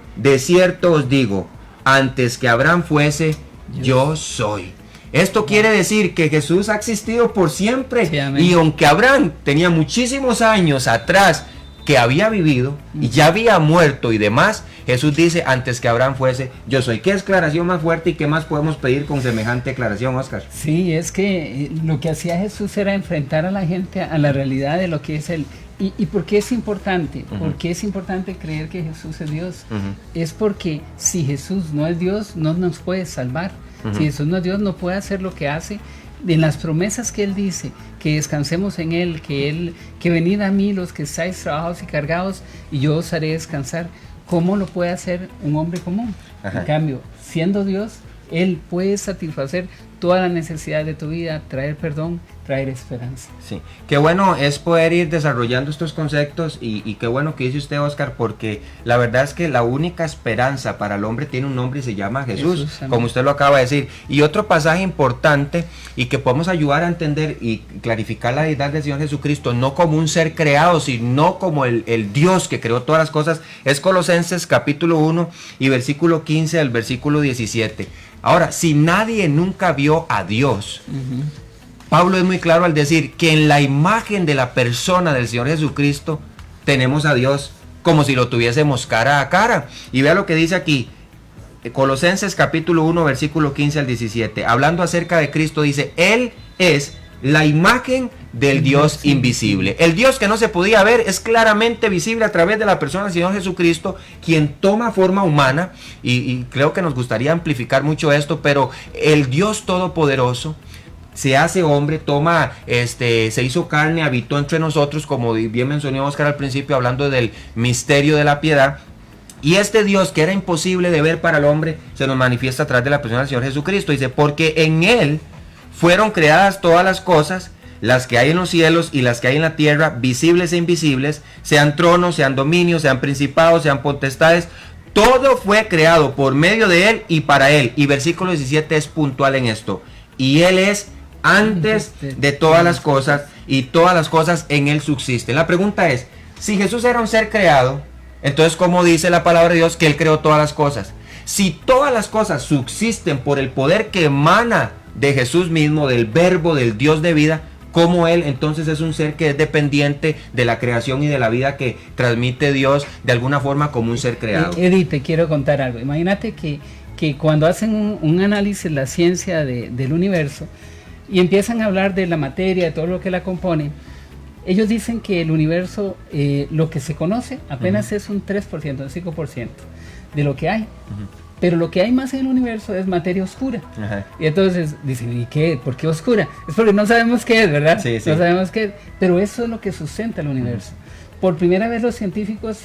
os digo, antes que Abraham fuese, yo soy. Esto quiere decir que Jesús ha existido por siempre. Sí, amén. Y aunque Abraham tenía muchísimos años atrás que había vivido y ya había muerto y demás, Jesús dice: antes que Abraham fuese, yo soy. ¿Qué declaración más fuerte y qué más podemos pedir con semejante declaración, Oscar? Sí, es que lo que hacía Jesús era enfrentar a la gente a la realidad de lo que es Él. ¿Y por qué es importante? Uh-huh. ¿Por qué es importante creer que Jesús es Dios? Uh-huh. Es porque si Jesús no es Dios, no nos puede salvar. Uh-huh. Si Jesús no es Dios, no puede hacer lo que hace. En las promesas que Él dice, que descansemos en Él, que venid a mí los que estáis trabajados y cargados, y yo os haré descansar. ¿Cómo lo puede hacer un hombre común? Ajá. En cambio, siendo Dios, Él puede satisfacer todas las necesidades de tu vida, traer perdón, traer esperanza. Sí, qué bueno es poder ir desarrollando estos conceptos, y qué bueno que dice usted, Oscar, porque la verdad es que la única esperanza para el hombre tiene un nombre y se llama Jesús, como usted lo acaba de decir. Y otro pasaje importante y que podemos ayudar a entender y clarificar la deidad del Señor Jesucristo, no como un ser creado, sino como el Dios que creó todas las cosas, es Colosenses capítulo 1 y versículo 15 al versículo 17. Ahora, si nadie nunca vio a Dios, uh-huh, Pablo es muy claro al decir que en la imagen de la persona del Señor Jesucristo tenemos a Dios como si lo tuviésemos cara a cara. Y vea lo que dice aquí, Colosenses capítulo 1 versículo 15 al 17, hablando acerca de Cristo, dice: Él es la imagen del Dios invisible. El Dios que no se podía ver es claramente visible a través de la persona del Señor Jesucristo, quien toma forma humana, y creo que nos gustaría amplificar mucho esto, pero el Dios todopoderoso se hace hombre, se hizo carne, habitó entre nosotros, como bien mencionó Oscar al principio, hablando del misterio de la piedad. Y este Dios que era imposible de ver para el hombre, se nos manifiesta a través de la persona del Señor Jesucristo. Dice: porque en Él fueron creadas todas las cosas, las que hay en los cielos y las que hay en la tierra, visibles e invisibles, sean tronos, sean dominios, sean principados, sean potestades. Todo fue creado por medio de Él y para Él. Y versículo 17 es puntual en esto: y Él es antes de todas las cosas, y todas las cosas en Él subsisten. La pregunta es: si Jesús era un ser creado, entonces ¿cómo dice la palabra de Dios que Él creó todas las cosas? Si todas las cosas subsisten por el poder que emana de Jesús mismo, del verbo, del Dios de vida, ¿cómo Él entonces es un ser que es dependiente de la creación y de la vida que transmite Dios de alguna forma como un ser creado? Eddie, te quiero contar algo. Imagínate que cuando hacen un análisis, la ciencia del universo, y empiezan a hablar de la materia, de todo lo que la compone, ellos dicen que el universo, lo que se conoce, apenas, uh-huh, es un 3%, un 5% de lo que hay. Uh-huh. Pero lo que hay más en el universo es materia oscura. Uh-huh. Y entonces dicen: ¿y qué? ¿Por qué oscura? Es porque no sabemos qué es, ¿verdad? Sí, sí. No sabemos qué es. Pero eso es lo que sustenta el universo. Uh-huh. Por primera vez los científicos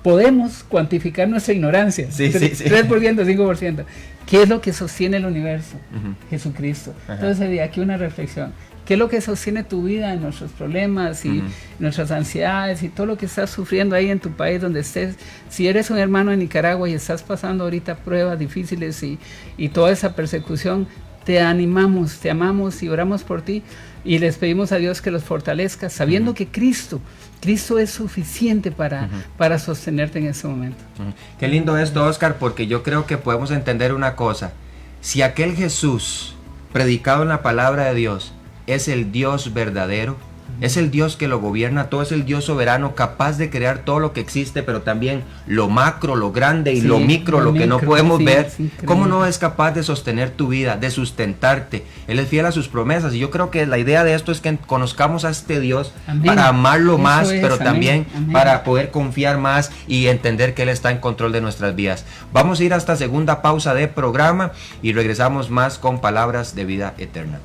podemos cuantificar nuestra ignorancia. Sí, 3%, 5%. ¿Qué es lo que sostiene el universo? Uh-huh. Jesucristo. Uh-huh. Entonces, aquí una reflexión. ¿Qué es lo que sostiene tu vida en nuestros problemas y, uh-huh, nuestras ansiedades y todo lo que estás sufriendo ahí en tu país donde estés? Si eres un hermano en Nicaragua y estás pasando ahorita pruebas difíciles y toda esa persecución, te animamos, te amamos y oramos por ti, y les pedimos a Dios que los fortalezca, sabiendo, uh-huh, que Cristo es suficiente para, uh-huh, para sostenerte en ese momento. Uh-huh. Qué lindo esto, Oscar, porque yo creo que podemos entender una cosa: si aquel Jesús predicado en la palabra de Dios es el Dios verdadero, es el Dios que lo gobierna todo, es el Dios soberano, capaz de crear todo lo que existe, pero también lo macro, lo grande, y lo micro, lo que no podemos ver. ¿Cómo no es capaz de sostener tu vida, de sustentarte? Él es fiel a sus promesas, y yo creo que la idea de esto es que conozcamos a este Dios, amén, para amarlo eso más, pero amén, también amén, para poder confiar más y entender que Él está en control de nuestras vidas. Vamos a ir a esta segunda pausa de programa y regresamos más con palabras de vida eterna.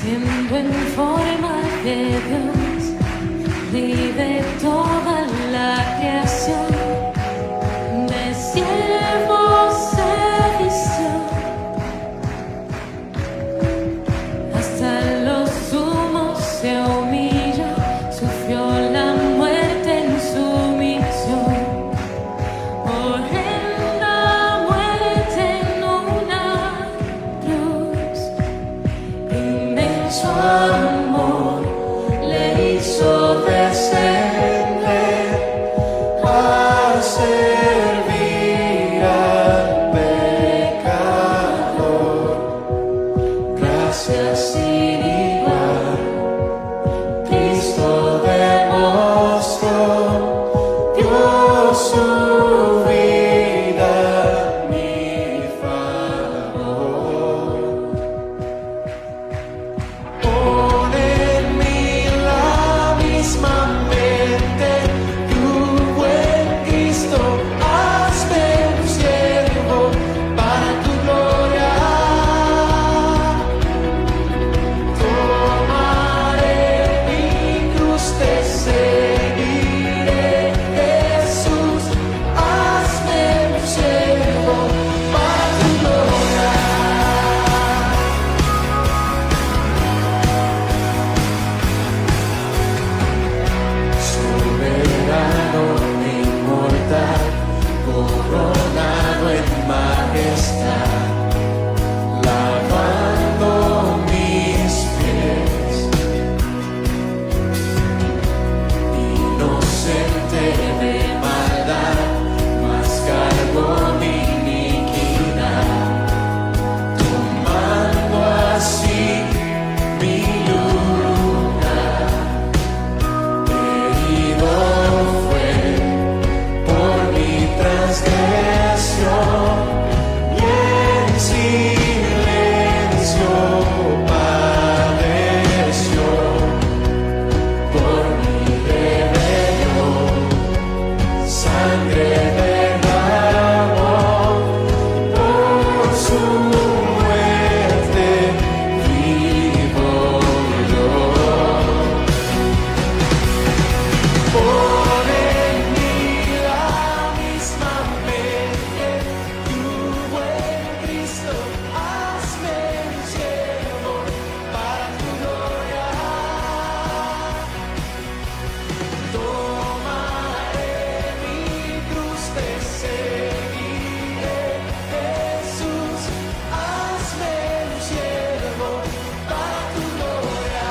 siendo en forma de Dios, vive toda la creación, de siervo se vistió, hasta lo sumo se humilló, sufrió la muerte en sumisión. Horrenda muerte en una cruz, inmenso amor le hizo descender a servir al pecador. Gracias sin igual, Cristo demostró, dio su vida a mi favor. Pon en mí la misma mente, tu buen Cristo, hazme un siervo para tu gloria. Tomaré mi cruz, te seguiré, Jesús, hazme un siervo para tu gloria. Soberano e inmortal, coronado en majestad, lavando mis pies, inocente de maldad, mas cargó mi iniquidad, tomando así mi lugar. Herido fue por mi transgresión y en silencio padeció por mi rebelión, sangre derramó, por su muerte vivo yo. Pon en mí la misma mente, tu buen Cristo, hazme un siervo para tu gloria. Tomaré mi cruz, te seguiré, Jesús, hazme un siervo para tu gloria.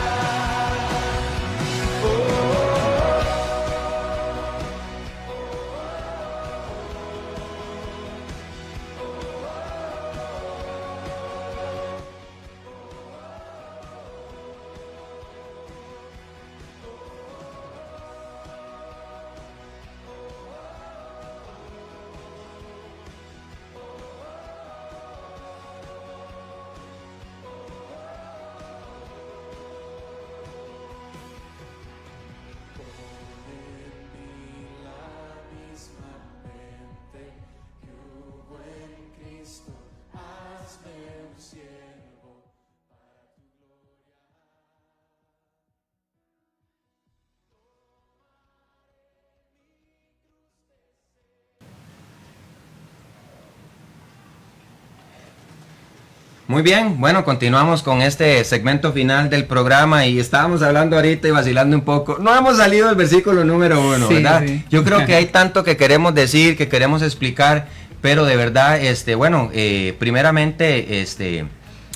Muy bien, bueno, continuamos con este segmento final del programa y estábamos hablando ahorita y vacilando un poco. No hemos salido del versículo número 1, Sí, ¿verdad? sí. Yo creo que hay tanto que queremos decir, que queremos explicar, pero de verdad, bueno, primeramente,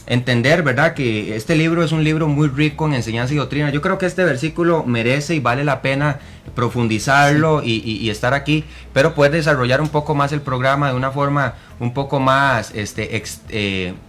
entender, ¿verdad? Que este libro es un libro muy rico en enseñanza y doctrina. Yo creo que este versículo merece y vale la pena profundizarlo y estar aquí, pero poder desarrollar un poco más el programa de una forma un poco más,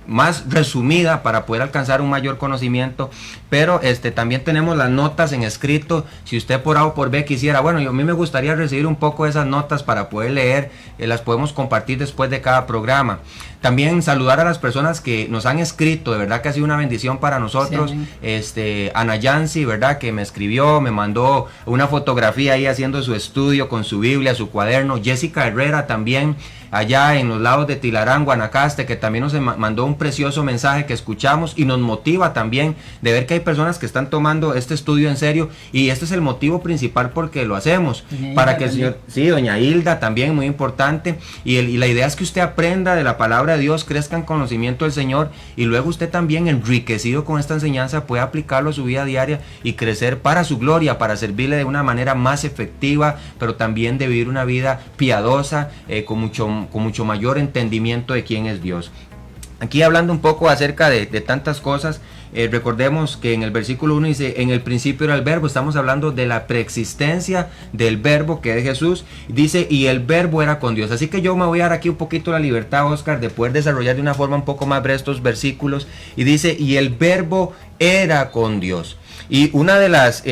más resumida para poder alcanzar un mayor conocimiento. Pero también tenemos las notas en escrito. Si usted por A o por B quisiera, bueno, a mí me gustaría recibir un poco de esas notas para poder leer, las podemos compartir después de cada programa. También saludar a las personas que nos han escrito, de verdad que ha sido una bendición para nosotros. Sí. Ana Yancy, ¿verdad? Que me escribió, me mandó una fotografía ahí haciendo su estudio con su Biblia, su cuaderno. Jessica Herrera también, allá en los lados Sados de Tilarán, Guanacaste, que también nos mandó un precioso mensaje que escuchamos y nos motiva también de ver que hay personas que están tomando este estudio en serio, y este es el motivo principal por que lo hacemos, Doña para Hilda que el también. Señor, sí, doña Hilda también, muy importante, y la idea es que usted aprenda de la palabra de Dios, crezca en conocimiento del Señor, y luego usted también, enriquecido con esta enseñanza, puede aplicarlo a su vida diaria y crecer para su gloria, para servirle de una manera más efectiva, pero también de vivir una vida piadosa, con mucho mayor entendimiento de quién es Dios. Aquí hablando un poco acerca de tantas cosas, recordemos que en el versículo 1 dice, en el principio era el verbo, estamos hablando de la preexistencia del verbo que es Jesús, dice, y el verbo era con Dios. Así que yo me voy a dar aquí un poquito la libertad, Oscar, de poder desarrollar de una forma un poco más breve estos versículos, y dice, y el verbo era con Dios. Y una de las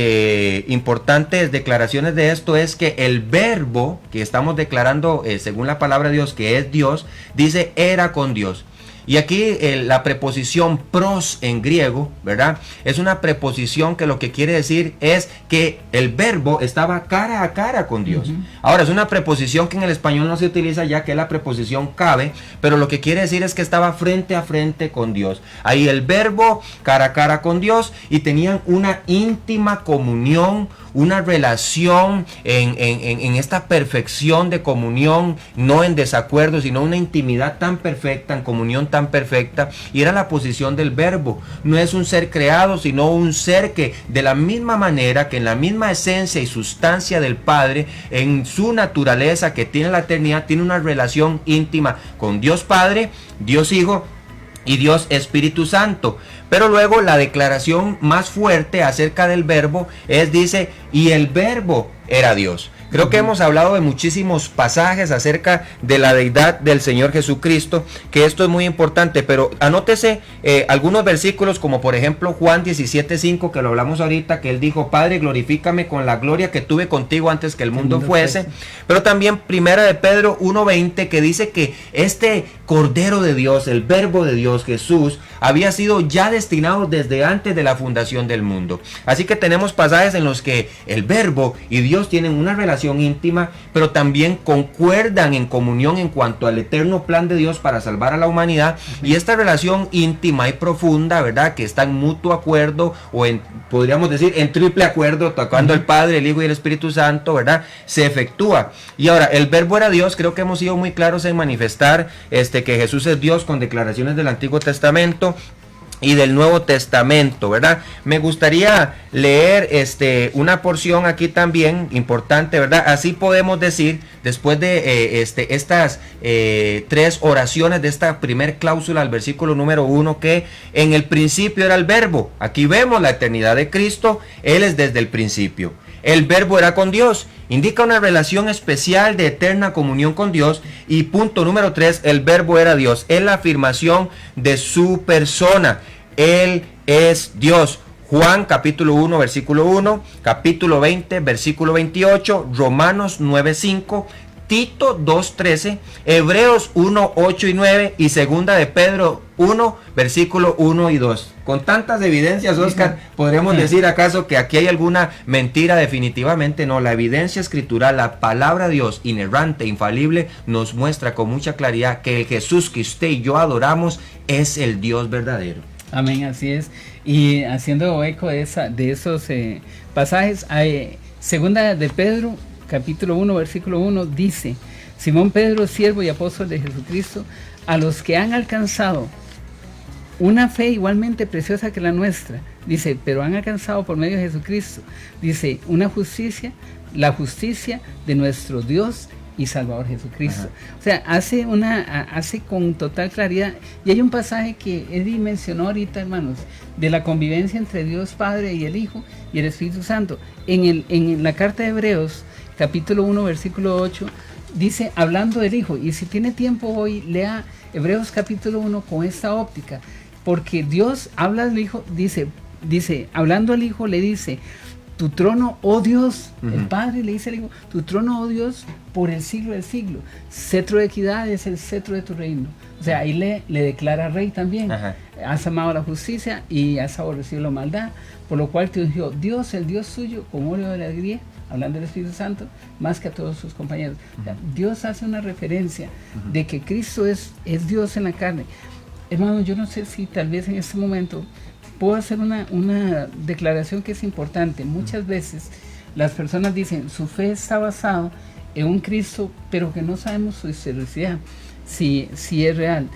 importantes declaraciones de esto es que el verbo que estamos declarando, según la palabra de Dios, que es Dios, dice era con Dios. Y aquí la preposición pros en griego, ¿verdad? Es una preposición que lo que quiere decir es que el verbo estaba cara a cara con Dios. Ahora, es una preposición que en el español no se utiliza ya, que es la preposición cabe, pero lo que quiere decir es que estaba frente a frente con Dios. Ahí el verbo cara a cara con Dios, y tenían una íntima comunión, una relación en esta perfección de comunión, no en desacuerdo, sino una intimidad tan perfecta, en comunión tan perfecta, y era la posición del verbo. No es un ser creado, sino un ser que de la misma manera, que en la misma esencia y sustancia del Padre, en su naturaleza que tiene la eternidad, tiene una relación íntima con Dios Padre, Dios Hijo y Dios Espíritu Santo. Pero luego la declaración más fuerte acerca del verbo dice, y el verbo era Dios. Creo que hemos hablado de muchísimos pasajes acerca de la deidad del Señor Jesucristo, que esto es muy importante, pero anótese algunos versículos, como por ejemplo Juan 17:5, que lo hablamos ahorita, que él dijo, Padre, glorifícame con la gloria que tuve contigo antes que el mundo fuese. Pero también primera de Pedro 1:20, que dice que este Cordero de Dios, el Verbo de Dios, Jesús, había sido ya destinado desde antes de la fundación del mundo. Así que tenemos pasajes en los que el Verbo y Dios tienen una relación íntima, pero también concuerdan en comunión en cuanto al eterno plan de Dios para salvar a la humanidad. Y esta relación íntima y profunda, ¿verdad?, que está en mutuo acuerdo, o podríamos decir en triple acuerdo, tocando el Padre, el Hijo y el Espíritu Santo, ¿verdad?, se efectúa. Y ahora, el verbo era Dios. Creo que hemos sido muy claros en manifestar que Jesús es Dios con declaraciones del Antiguo Testamento y del Nuevo Testamento, ¿verdad? Me gustaría leer una porción aquí también importante, ¿verdad? Así podemos decir, después de estas tres oraciones de esta primer cláusula al versículo número 1, que en el principio era el verbo. Aquí vemos la eternidad de Cristo, Él es desde el principio. El verbo era con Dios, indica una relación especial de eterna comunión con Dios. Y punto número 3, el verbo era Dios, es la afirmación de su persona. Él es Dios. Juan capítulo 1 versículo 1, capítulo 20 versículo 28, Romanos 9:5, Tito 2:13, Hebreos 1, 8 y 9 y segunda de Pedro 1 versículo 1 y 2. Con tantas evidencias, Oscar, ¿podremos decir acaso que aquí hay alguna mentira? Definitivamente no. La evidencia escritural, la palabra de Dios, inerrante, infalible, nos muestra con mucha claridad que el Jesús que usted y yo adoramos es el Dios verdadero. Amén, así es. Y haciendo eco de esos pasajes, hay segunda de Pedro, capítulo 1, versículo 1, dice, Simón Pedro, siervo y apóstol de Jesucristo, a los que han alcanzado una fe igualmente preciosa que la nuestra, dice, pero han alcanzado por medio de Jesucristo, dice, una justicia, la justicia de nuestro Dios y Salvador Jesucristo. Ajá. O sea, hace con total claridad. Y hay un pasaje que Eddie mencionó ahorita, hermanos, de la convivencia entre Dios Padre y el Hijo y el Espíritu Santo. En la carta de Hebreos, capítulo 1, versículo 8, dice, hablando del Hijo, y si tiene tiempo hoy, lea Hebreos capítulo 1 con esta óptica, porque Dios habla del Hijo, dice, hablando al Hijo, le dice, tu trono, oh Dios, Ujú. el Padre le dice al Hijo, tu trono, oh Dios, por el siglo del siglo. Cetro de equidad es el cetro de tu reino. O sea, ahí le declara rey también. Ajá. Has amado la justicia y has aborrecido la maldad, por lo cual te ungió Dios, el Dios suyo, con óleo de alegría, hablando del Espíritu Santo, más que a todos sus compañeros. O sea, Dios hace una referencia de que Cristo es Dios en la carne. Hermano, yo no sé si tal vez en este momento puedo hacer una declaración que es importante. Muchas veces las personas dicen, su fe está basada en un Cristo, pero que no sabemos su historicidad, si es real.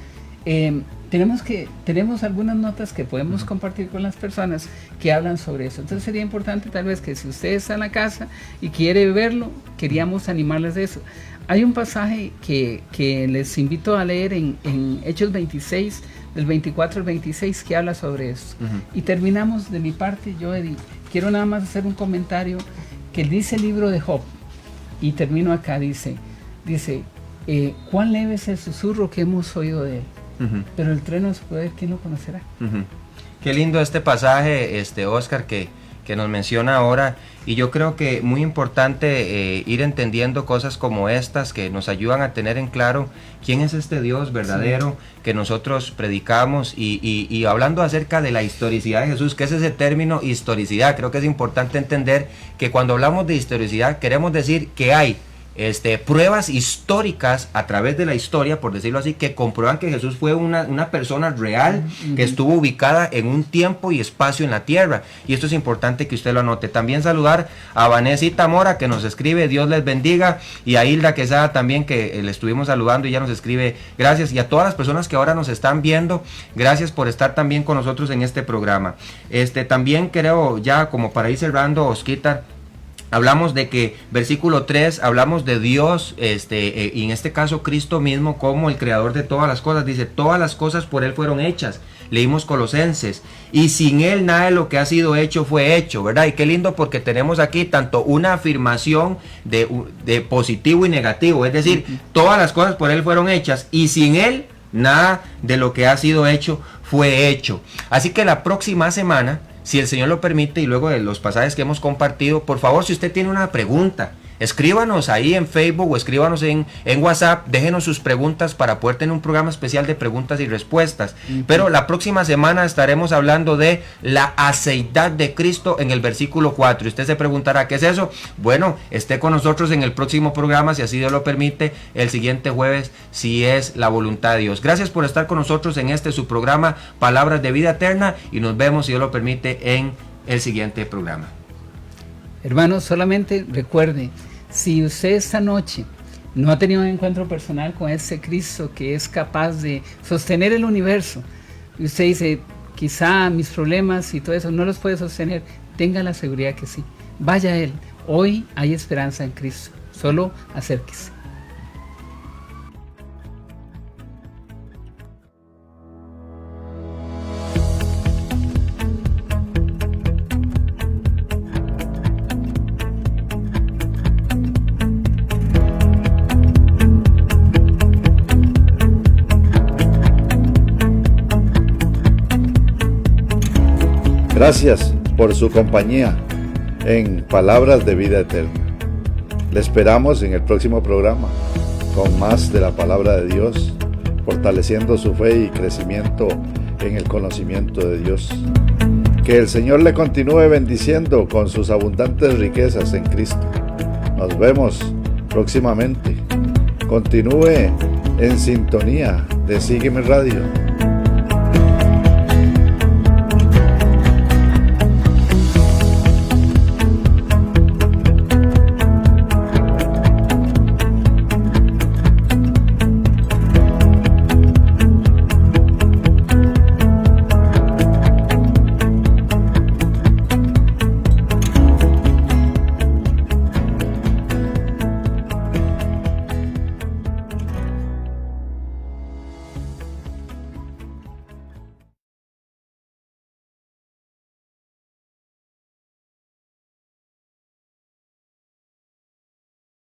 Tenemos algunas notas que podemos compartir con las personas que hablan sobre eso. Entonces sería importante tal vez que si usted está en la casa y quiere verlo, queríamos animarles de eso. Hay un pasaje que les invito a leer en Hechos 26, del 24 al 26, que habla sobre esto. Y terminamos de mi parte. Yo, Eddie, quiero nada más hacer un comentario que dice el libro de Job. Y termino acá, dice, cuán leve es el susurro que hemos oído de él. Pero el trueno de su poder, ¿quién lo conocerá? Qué lindo este pasaje, Oscar, que nos menciona ahora, y yo creo que muy importante ir entendiendo cosas como estas que nos ayudan a tener en claro quién es este Dios verdadero que nosotros predicamos, y hablando acerca de la historicidad de Jesús, que es ese término historicidad. Creo que es importante entender que cuando hablamos de historicidad queremos decir que hay pruebas históricas a través de la historia, por decirlo así, que comprueban que Jesús fue una persona real, que estuvo ubicada en un tiempo y espacio en la tierra, y esto es importante que usted lo anote. También saludar a Vanesita Mora, que nos escribe, Dios les bendiga, y a Hilda Quesada también, que le estuvimos saludando y ya nos escribe, gracias, y a todas las personas que ahora nos están viendo, gracias por estar también con nosotros en este programa. También creo, ya como para ir cerrando, Osquitar, hablamos de que, versículo 3, hablamos de Dios, y en este caso Cristo mismo como el creador de todas las cosas. Dice, todas las cosas por Él fueron hechas. Leímos Colosenses, y sin Él nada de lo que ha sido hecho fue hecho, ¿verdad? Y qué lindo, porque tenemos aquí tanto una afirmación de positivo y negativo, es decir, todas las cosas por Él fueron hechas, y sin Él nada de lo que ha sido hecho fue hecho. Así que la próxima semana, si el Señor lo permite, y luego de los pasajes que hemos compartido, por favor, si usted tiene una pregunta, escríbanos ahí en Facebook o escríbanos en WhatsApp, déjenos sus preguntas para poder tener un programa especial de preguntas y respuestas. Pero la próxima semana estaremos hablando de la aceidad de Cristo en el versículo 4. Y usted se preguntará, ¿qué es eso? Bueno, esté con nosotros en el próximo programa, si así Dios lo permite, el siguiente jueves, si es la voluntad de Dios. Gracias por estar con nosotros en su programa Palabras de Vida Eterna, y nos vemos, si Dios lo permite, en el siguiente programa. Hermanos, solamente recuerde, si usted esta noche no ha tenido un encuentro personal con ese Cristo que es capaz de sostener el universo, y usted dice, quizá mis problemas y todo eso no los puede sostener, tenga la seguridad que sí. Vaya a Él. Hoy hay esperanza en Cristo. Solo acérquese. Gracias por su compañía en Palabras de Vida Eterna. Le esperamos en el próximo programa con más de la palabra de Dios, fortaleciendo su fe y crecimiento en el conocimiento de Dios. Que el Señor le continúe bendiciendo con sus abundantes riquezas en Cristo. Nos vemos próximamente. Continúe en sintonía de Sígueme Radio.